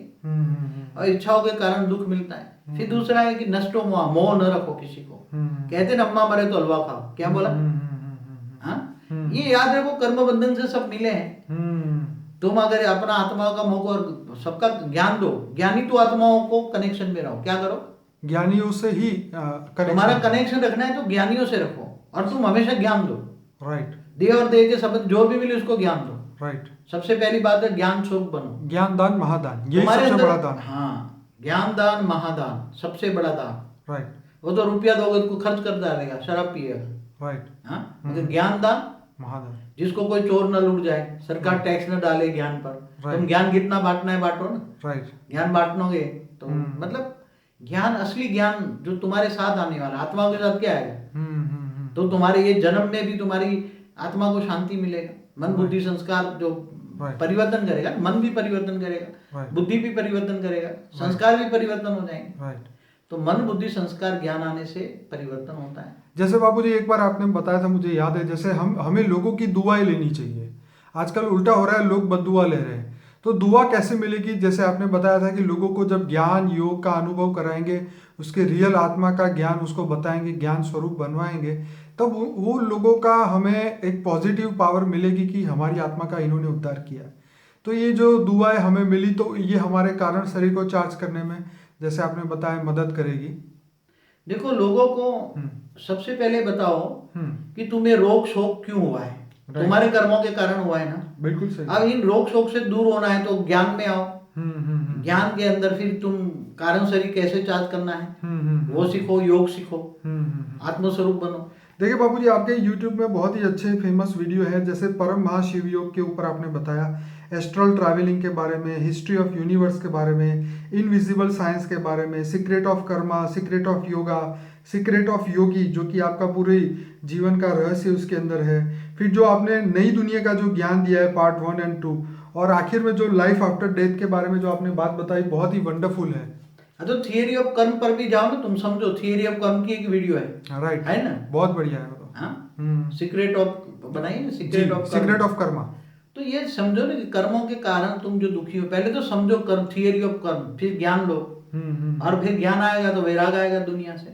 और इच्छाओं के कारण दुख मिलता है। फिर दूसरा है कि नष्टो मोह, मोह न रखो किसी को। कहते ना, अम्मा मरे तो हलवा खाओ, क्या बोला? हाँ, ये याद रखो, कर्म बंधन से सब मिले हैं। तुम अगर अपना आत्मा का मोह और सबका ज्ञान दो, ज्ञानी तो आत्माओं को कनेक्शन में रहो। क्या करो? ज्ञानियों से ही तुम्हारा कनेक्शन रखना है तो ज्ञानियों से रखो, और तुम हमेशा ज्ञान दो। राइट। देह और देह के संबंध जो भी मिले उसको ज्ञान दो। राइट। सबसे पहली बात है ज्ञान स्वरूप बनो। ज्ञान दान महादान, ये सबसे बड़ा दान। हाँ, ज्ञान दान महादान, सबसे बड़ा दान। राइट। वो तो रुपया दोगे तो खर्च कर डालेगा, शराब पिएगा। राइट। हाँ, मगर ज्ञान दान महादान, जिसको कोई चोर न लूट जाए, सरकार टैक्स न डाले ज्ञान पर। तुम ज्ञान कितना बांटना है बांटो ना। राइट। ज्ञान बांटोगे तो मतलब ज्ञान, असली ज्ञान जो तुम्हारे साथ आने वाला, आत्मा के साथ क्या आएगा? तो तुम्हारे ये जन्म में भी तुम्हारी आत्मा को शांति मिलेगा। मन बुद्धि संस्कार जो परिवर्तन करेगा, मन भी परिवर्तन करेगा, बुद्धि भी परिवर्तन करेगा, संस्कार भी परिवर्तन हो जाएंगे। तो मन बुद्धि संस्कार ज्ञान आने से परिवर्तन होता है। जैसे बाबूजी एक बार आपने बताया था, मुझे याद है, जैसे हमें लोगों की दुआएं लेनी चाहिए। आजकल उल्टा हो रहा है, लोग बद्दुआ ले रहे हैं, तो दुआ कैसे मिलेगी? जैसे आपने बताया था कि लोगों को जब ज्ञान योग का अनुभव कराएंगे, उसके रियल आत्मा का ज्ञान उसको बताएंगे, ज्ञान स्वरूप बनवाएंगे, तब वो लोगों का हमें एक पॉजिटिव पावर मिलेगी कि हमारी आत्मा का इन्होंने उद्धार किया। तो ये जो दुआएं हमें मिली, तो ये हमारे कारण शरीर को चार्ज करने में, जैसे आपने बताया, मदद करेगी। देखो, लोगों को सबसे पहले बताओ कि तुम्हें रोग शोक क्यों हुआ है। तुम्हारे कर्मों के कारण हुआ है ना। बिल्कुल सही। अब इन रोग शोक से दूर होना है तो ज्ञान में आओ। ज्ञान के अंदर फिर तुम कारण शरीर कैसे चार्ज करना है वो सीखो, योग सीखो, आत्मस्वरूप बनो। देखिए बाबूजी, आपके YouTube में बहुत ही अच्छे फेमस वीडियो है, जैसे परम महाशिव योग के ऊपर आपने बताया, एस्ट्रल ट्रैवलिंग के बारे में, हिस्ट्री ऑफ यूनिवर्स के बारे में, इनविजिबल साइंस के बारे में, secret of karma, secret of yoga, secret of yogi, जो कि आपका पूरे जीवन का रहस्य उसके अंदर है। फिर जो आपने नई दुनिया का जो ज्ञान दिया है, पार्ट 1 और 2, और आखिर में जो लाइफ आफ्टर डेथ के बारे में जो आपने बात बताई, बहुत ही वंडरफुल है। तो थियरी ऑफ कर्म पर भी जाओ ना, तुम समझो, थियरी ऑफ कर्म की एक वीडियो है। राइट। है ना, बहुत बढ़िया है वो। हाँ, सीक्रेट ऑफ बनाइए, सीक्रेट ऑफ कर्मा। तो ये समझो ना कि कर्मों के कारण तुम जो दुखी हो, पहले तो समझो कर्म, थियरी ऑफ कर्म, फिर ज्ञान लो, और फिर ज्ञान आएगा तो वैराग आएगा दुनिया से,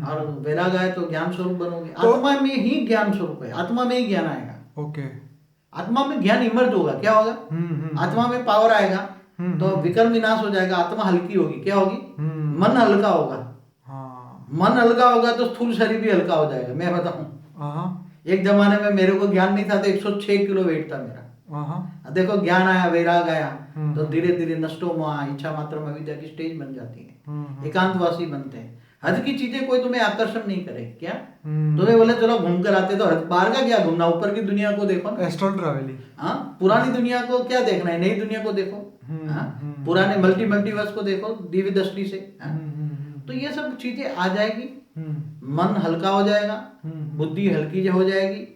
और वैराग आए तो ज्ञान स्वरूप बनोगे। आत्मा में ही ज्ञान स्वरूप है, आत्मा में ही ज्ञान आएगा। ओके। आत्मा में ज्ञान इमर्ज होगा, क्या होगा? आत्मा में पावर आएगा तो विकर्म विनाश हो जाएगा, आत्मा हल्की होगी, क्या होगी? मन हल्का होगा। हाँ। मन हल्का होगा तो स्थूल शरीर भी हल्का हो जाएगा। मैं बताऊं, हाँ एक जमाने में मेरे को ज्ञान नहीं था तो 106 किलो वेट था मेरा। हाँ देखो ज्ञान आया, वैराग आया, तो हम्म, धीरे धीरे नष्टो मोह, इच्छा मात्र में विद्या की स्टेज बन जाती है, हम्म, एकांतवासी बनते हैं। हद की चीजें कोई तुम्हें आकर्षण नहीं करे क्या? हम्म। तुम्हें बोले चलो घूम कर आते, तो हद बाहर का क्या घूमना, ऊपर की दुनिया को देखो ना। Astral travelling. हाँ, पुरानी दुनिया को क्या देखना है, नई दुनिया को देखो। हाँ, पुराने मल्टीवर्स को देखो दिव्य दृष्टि से। हाँ? तो ये सब चीजें आ जाएगी, मन हल्का हो जाएगा, बुद्धि हल्की हो जाएगी,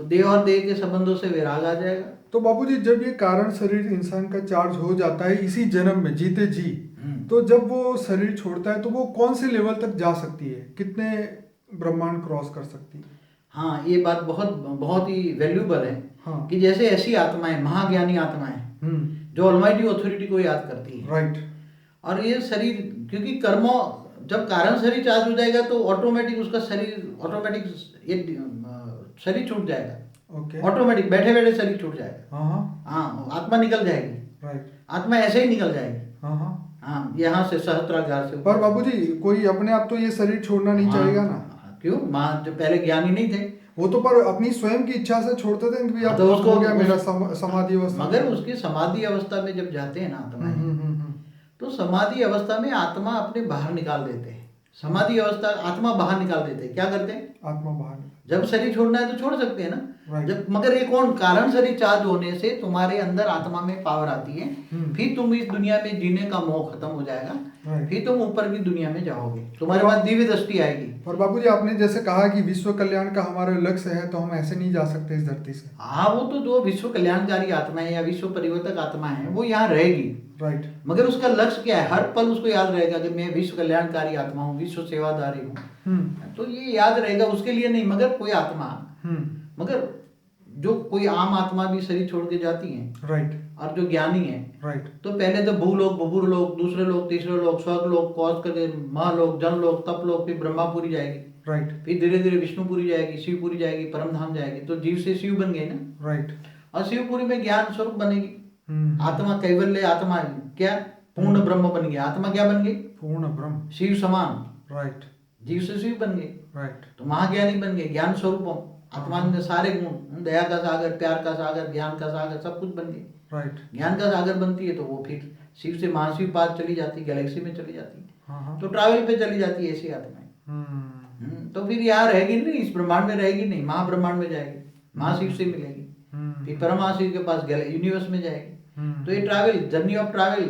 देह और देह के संबंधों से वैराग आ जाएगा। तो बाबूजी जब ये कारण शरीर इंसान का चार्ज हो जाता है इसी जन्म में जीते जी, तो जब वो शरीर छोड़ता है तो वो कौन से लेवल तक जा सकती है, कितने ब्रह्मांड क्रॉस कर सकती है? हाँ, ये बात बहुत बहुत ही वैल्यूबल है। हाँ। कि जैसे ऐसी आत्माएं, महाज्ञानी आत्माएं जो ऑलमाइटी ऑथोरिटी को याद करती है, राइट। और ये शरीर, क्योंकि कर्मों, जब कारण शरीर चार्ज हो जाएगा तो ऑटोमेटिक उसका शरीर, ऑटोमेटिक ये शरीर छूट जाएगा। ओके। ऑटोमेटिक बैठे बैठे शरीर छूट जाएगा। हाँ हाँ, आत्मा निकल जाएगी। राइट। आत्मा ऐसे ही निकल जाएगी। हाँ हाँ, यहाँ से सहस्त्रागार से। पर बाबूजी कोई अपने आप तो ये शरीर छोड़ना नहीं चाहेगा ना? क्यों? माँ जो पहले ज्ञानी नहीं थे वो तो पर अपनी स्वयं की इच्छा से छोड़ते थे कि अब तो उसको हो गया मेरा समाधि अवस्था। मगर उसकी समाधि अवस्था में जब जाते हैं ना आत्मा, तो समाधि अवस्था में आत्मा अपने बाहर निकाल देते हैं। समाधि अवस्था आत्मा बाहर निकाल देते हैं। क्या करते हैं? आत्मा बाहर। जब शरीर छोड़ना है तो छोड़ सकते हैं ना। Right. जब, मगर ये कौन, कारण शरीर चार्ज होने से तुम्हारे अंदर आत्मा में पावर आती है। फिर तुम इस दुनिया में जीने का मोह खत्म हो जाएगा। Right. फिर तुम ऊपर की दुनिया में जाओगे, तुम्हारे पास दिव्य दृष्टि आएगी। और बाबूजी आपने जैसे कहा कि विश्व कल्याण का हमारा लक्ष्य है, तो हम ऐसे नहीं जा सकते इस धरती से। हाँ, वो तो जो विश्व कल्याणकारी आत्मा है या विश्व परिवर्तक आत्मा है वो यहाँ रहेगी। राइट। मगर उसका लक्ष्य क्या है? हर पल उसको याद रहेगा कि मैं विश्व कल्याणकारी आत्मा हूँ, विश्व सेवादारी हूँ। तो ये याद रहेगा, उसके लिए नहीं। मगर कोई आत्मा, मगर जो कोई आम आत्मा भी शरीर छोड़ के जाती है, राइट, और जो ज्ञानी है, राइट, तो पहले तो भूलोक, बबूर लोक, दूसरे लोक, तीसरे लोक, स्वर्ग लोक, कौश करके महालोक, जनलोक, तपलोक, फिर ब्रह्मापुरी जाएगी। राइट। फिर धीरे धीरे विष्णुपुरी जाएगी, शिवपुरी जाएगी, परमधाम जाएगी। तो जीव से शिव बन गए ना। राइट। और शिवपुरी में ज्ञान स्वरूप बनेगी। आत्मा कैवल्य, आत्मा क्या पूर्ण ब्रह्म बन गया। आत्मा क्या बन गई? पूर्ण ब्रह्म, शिव समान। राइट। जीव से शिव बन गए, राइट। तो महाज्ञानी बन गए, ज्ञान स्वरूप। आत्मा में सारे गुण, दया का सागर, प्यार का सागर, ज्ञान का सागर, सब कुछ बन गए। राइट। ज्ञान का सागर बनती है तो वो फिर शिव से महाशिव पास चली जाती, गैलेक्सी में चली जाती, हाँ। तो ट्रैवल पे चली जाती है ऐसी आत्माएं। तो फिर यहाँ रहेगी नहीं, इस ब्रह्मांड में रहेगी नहीं, महाब्रह्मांड में जाएगी, महाशिव से मिलेगी, फिर परमाशिव के पास यूनिवर्स में जाएगी। तो ये travel, journey of travel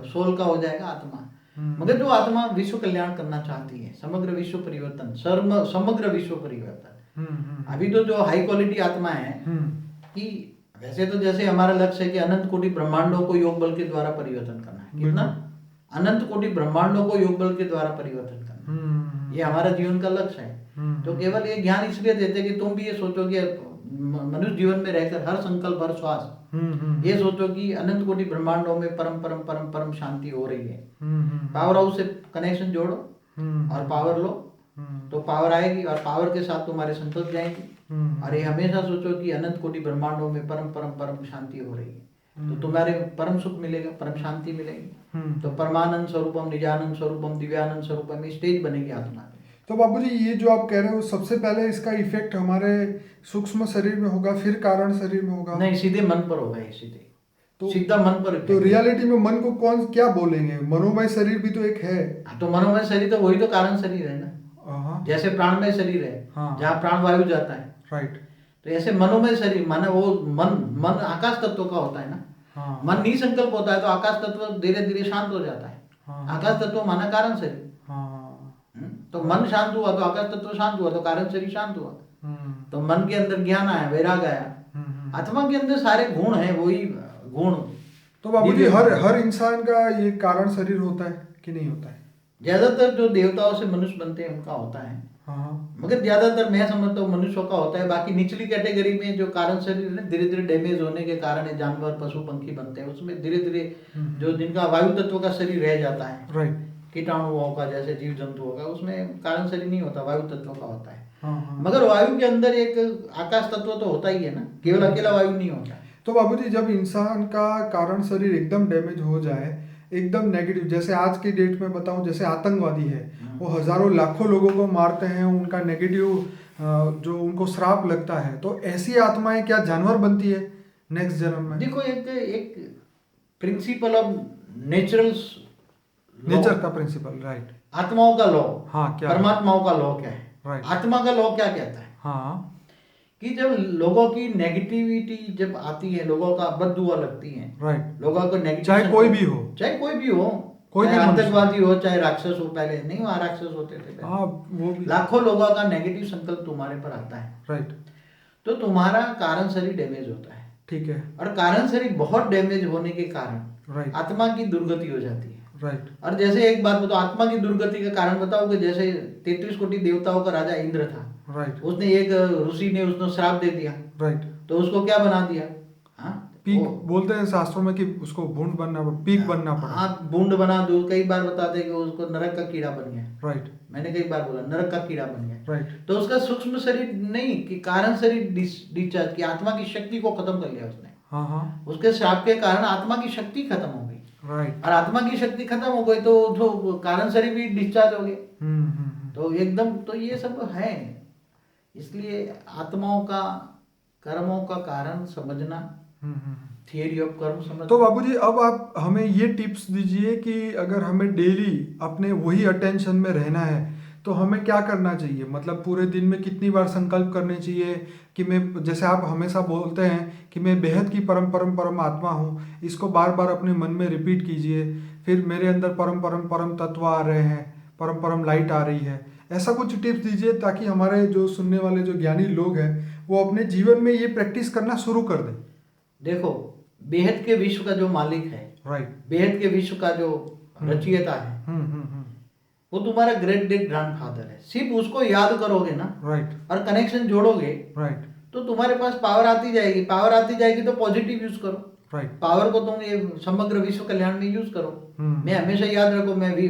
soul का हो जाएगा आत्मा। मगर जो आत्मा विश्व कल्याण करना चाहती है, समग्र विश्व परिवर्तन, समग्र विश्व परिवर्तन, अभी तो जो हाई क्वालिटी आत्मा है कि वैसे तो जैसे हमारा लक्ष्य है कि अनंत कोटि ब्रह्मांडों को योग बल के द्वारा परिवर्तन करना है। कितना? अनंत कोटि ब्रह्मांडों को योग बल के द्वारा परिवर्तन करना, ये हमारा जीवन का लक्ष्य है। तो केवल ये ज्ञान इसलिए देते कि तुम भी ये सोचो कि मनुष्य जीवन में रहकर हर संकल्प, हर श्वास ये सोचो कि अनंत कोटि ब्रह्मांडों में परम परम परम परम शांति हो रही है। पावर हाउस से कनेक्शन जोड़ो और पावर लो, तो पावर आएगी और पावर के साथ तुम्हारे संकल्प जाएंगे। और ये हमेशा सोचो कि अनंत कोटि ब्रह्मांडों में परम परम परम शांति हो रही है, तो तुम्हारे परम सुख मिलेगा, परम शांति मिलेगी। तो परमानंद स्वरूपम, निजानंद स्वरूपम, दिव्यानंद स्वरूपम, स्टेज बनेगी आत्मा। तो बाबूजी ये जो आप कह रहे हो, सबसे पहले इसका इफेक्ट हमारे सूक्ष्म शरीर में होगा, फिर कारण शरीर में होगा? नहीं, सीधे मन पर होगा ये, सीधे तो सीधा मन पर। तो रियलिटी में मन को कौन क्या बोलेंगे? मनोमय शरीर भी तो एक है। तो मनोमय शरीर तो वही तो कारण शरीर है ना। जैसे प्राणमय शरीर है, जहाँ प्राण वायु जाता है, राइट। तो ऐसे मनोमय शरीर, माने वो मन आकाश तत्व का होता है ना। मन निसंकल्प होता है तो आकाश तत्व धीरे धीरे शांत हो जाता है। आकाश तत्व माना कारण शरीर। तो मन शांत हुआ तो आकाश तत्व शांत हुआ, तो कारण शरीर शांत हुआ। तो मन के अंदर ज्ञान आया, वैराग आया। आत्मा के अंदर सारे गुण है, वही गुण। तो बाबूजी हर इंसान का ये कारण शरीर होता है कि नहीं होता है? ज्यादातर जो देवताओं से मनुष्य बनते हैं उनका होता है। मगर ज्यादातर मैं समझता हूँ मनुष्यों का होता है। बाकी निचली कैटेगरी में जो कारण शरीर है, धीरे धीरे डैमेज होने के कारण जानवर, पशु, पंखी बनते हैं, उसमें धीरे धीरे जो जिनका वायु तत्व का शरीर रह जाता है, राइट, कीटाणुओं का, जैसे जीव जंतुओं का, उसमें कारण शरीर नहीं होता, वायु तत्व का होता है। मगर वायु के अंदर एक आकाश तत्व तो होता ही है ना, केवल अकेला वायु नहीं होता। तो बाबूजी जब इंसान का कारण शरीर एकदम डैमेज हो जाए, एकदम नेगेटिव, जैसे आज की डेट में बताऊं, जैसे आतंकवादी है, वो हजारों लाखों लोगों को मारते हैं, उनका नेगेटिव जो उनको श्राप लगता है, तो ऐसी आत्माएं क्या जानवर बनती है नेक्स्ट जन्म में? देखो, एक प्रिंसिपल ऑफ नेचुरल नेचर का प्रिंसिपल, राइट। आत्माओं का लॉ, हाँ, क्या परमात्माओं का लॉ क्या है, राइट। आत्मा का लॉ क्या कहता है? हाँ, कि जब लोगों की नेगेटिविटी जब आती है, लोगों का बददुआ लगती है, राइट, लोगों को नेगेटिव, चाहे कोई भी हो, चाहे कोई भी हो, कोई चाहे भी मनुष्य। आतंकवादी हो, चाहे राक्षस हो, पहले नहीं वहाँ राक्षस होते थे पहले। हाँ, वो भी, लाखों लोगों का नेगेटिव संकल्प तुम्हारे पर आता है, राइट, तो तुम्हारा कारण शरीर डैमेज होता है। ठीक है, और कारण शरीर बहुत डैमेज होने के कारण राइट, आत्मा की दुर्गति हो जाती है। राइट, और जैसे एक बात बताओ, आत्मा की दुर्गति का कारण बताओ, कि जैसे 33 कोटि देवताओं का राजा इंद्र था, राइट, उसने एक ऋषि ने उसको श्राप दे दिया, राइट, तो उसको क्या बना दिया? हाँ, पीक बोलते हैं शास्त्रों में कि उसको भूंड बनना, पीक बनना पड़ा। हाँ, बूंद बना दो, कई बार बताते हैं कि उसको नरक का कीड़ा बन गया। राइट, मैंने कई बार बोला नरक का कीड़ा बन गया। राइट, तो उसका सूक्ष्म शरीर नहीं, कि कारण शरीर डिस्चार्ज की, आत्मा की शक्ति को खत्म कर लिया उसने। हाँ, हाँ, उसके श्राप के कारण आत्मा की शक्ति खत्म हो गई, राइट, और आत्मा की शक्ति खत्म हो गई तो कारण शरीर भी डिस्चार्ज हो गए। तो एकदम, तो ये सब है। इसलिए आत्माओं का, कर्मों का कारण समझना, थियरी ऑफ कर्म समझना। तो बाबूजी, अब आप हमें ये टिप्स दीजिए कि अगर हमें डेली अपने वही अटेंशन में रहना है तो हमें क्या करना चाहिए? मतलब पूरे दिन में कितनी बार संकल्प करने चाहिए कि मैं, जैसे आप हमेशा बोलते हैं कि मैं बेहद की परम परम परम आत्मा हूँ, इसको बार बार अपने मन में रिपीट कीजिए, फिर मेरे अंदर परम परम परम तत्व आ रहे हैं, परम परम लाइट आ रही है। ऐसा कुछ टिप्स दीजिए ताकि हमारे जो सुनने वाले जो ज्ञानी लोग हैं वो अपने जीवन में ये प्रैक्टिस करना शुरू कर दें। देखो, बेहद के विश्व का जो मालिक है, राइट, बेहद के विश्व का जो रचयिता है, वो तुम्हारा ग्रेट ग्रेट ग्रैंडफादर है। सिर्फ उसको याद करोगे ना, राइट, और कनेक्शन जोड़ोगे, राइट, तो तुम्हारे पास पावर आती जाएगी। पावर आती जाएगी तो पॉजिटिव यूज करो, राइट, पावर को तुम ये समग्र विश्व कल्याण में यूज करो। मैं हमेशा याद रखो, मैं भी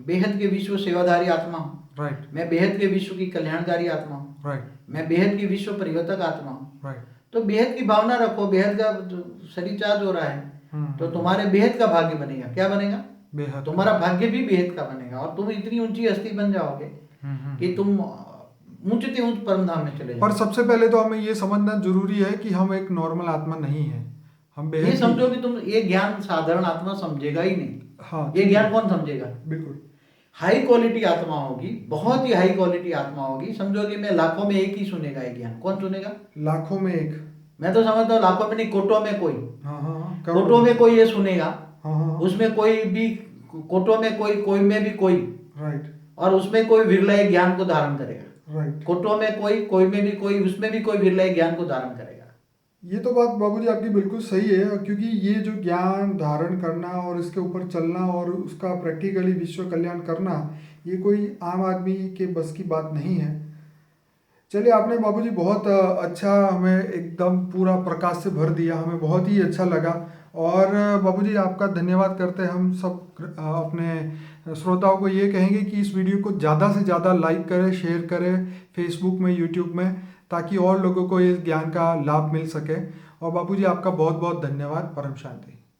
बेहद के विश्व सेवाधारी आत्मा हूँ, राइट, मैं बेहद के विश्व की कल्याणकारी आत्मा हूँ, राइट, मैं बेहद की विश्व परिवर्तक आत्मा हूँ। राइट, तो बेहद की भावना रखो, बेहद का शरीर चार्ज हो रहा है, तो तुम्हारे बेहद का भाग्य बनेगा। क्या बनेगा? बेहद, तुम्हारा भाग्य भी बेहद का बनेगा, और तुम इतनी ऊंची हस्ती बन जाओगे कि तुम ऊंचते ऊंच परम धाम में चले पर जाओगे। सबसे पहले तो हमें ये समझना जरूरी है कि हम एक नॉर्मल आत्मा नहीं है, हम ये बेहद समझो कि तुम ये ज्ञान साधारण आत्मा समझेगा ही नहीं। हाँ, ये ज्ञान कौन समझेगा? बिल्कुल, हाई क्वालिटी आत्मा होगी, बहुत ही हाई क्वालिटी आत्मा होगी। समझो कि मैं लाखों में एक ही सुनेगा ये ज्ञान। कौन सुनेगा? लाखों में एक। मैं तो समझता हूँ लाखों में नहीं, कोटों में कोई। हाँ, हाँ, कोटों में कोई ये सुनेगा, हाँ, हाँ, उसमें कोई भी, कोटों में कोई में भी कोई, राइट, और उसमें कोई विरला एक ज्ञान को धारण करेगा। राइट। कोटों में कोई में भी कोई, उसमें भी कोई विरला एक ज्ञान को धारण करेगा। ये तो बात बाबूजी आपकी बिल्कुल सही है, क्योंकि ये जो ज्ञान धारण करना और इसके ऊपर चलना और उसका प्रैक्टिकली विश्व कल्याण करना, ये कोई आम आदमी के बस की बात नहीं है। चलिए, आपने बाबूजी बहुत अच्छा हमें एकदम पूरा प्रकाश से भर दिया, हमें बहुत ही अच्छा लगा। और बाबूजी आपका धन्यवाद करते हैं। हम सब अपने श्रोताओं को ये कहेंगे कि इस वीडियो को ज़्यादा से ज़्यादा लाइक करें, शेयर करें फेसबुक में, यूट्यूब में, ताकि और लोगों को इस ज्ञान का लाभ मिल सके। और बाबूजी आपका बहुत बहुत धन्यवाद। परम शांति।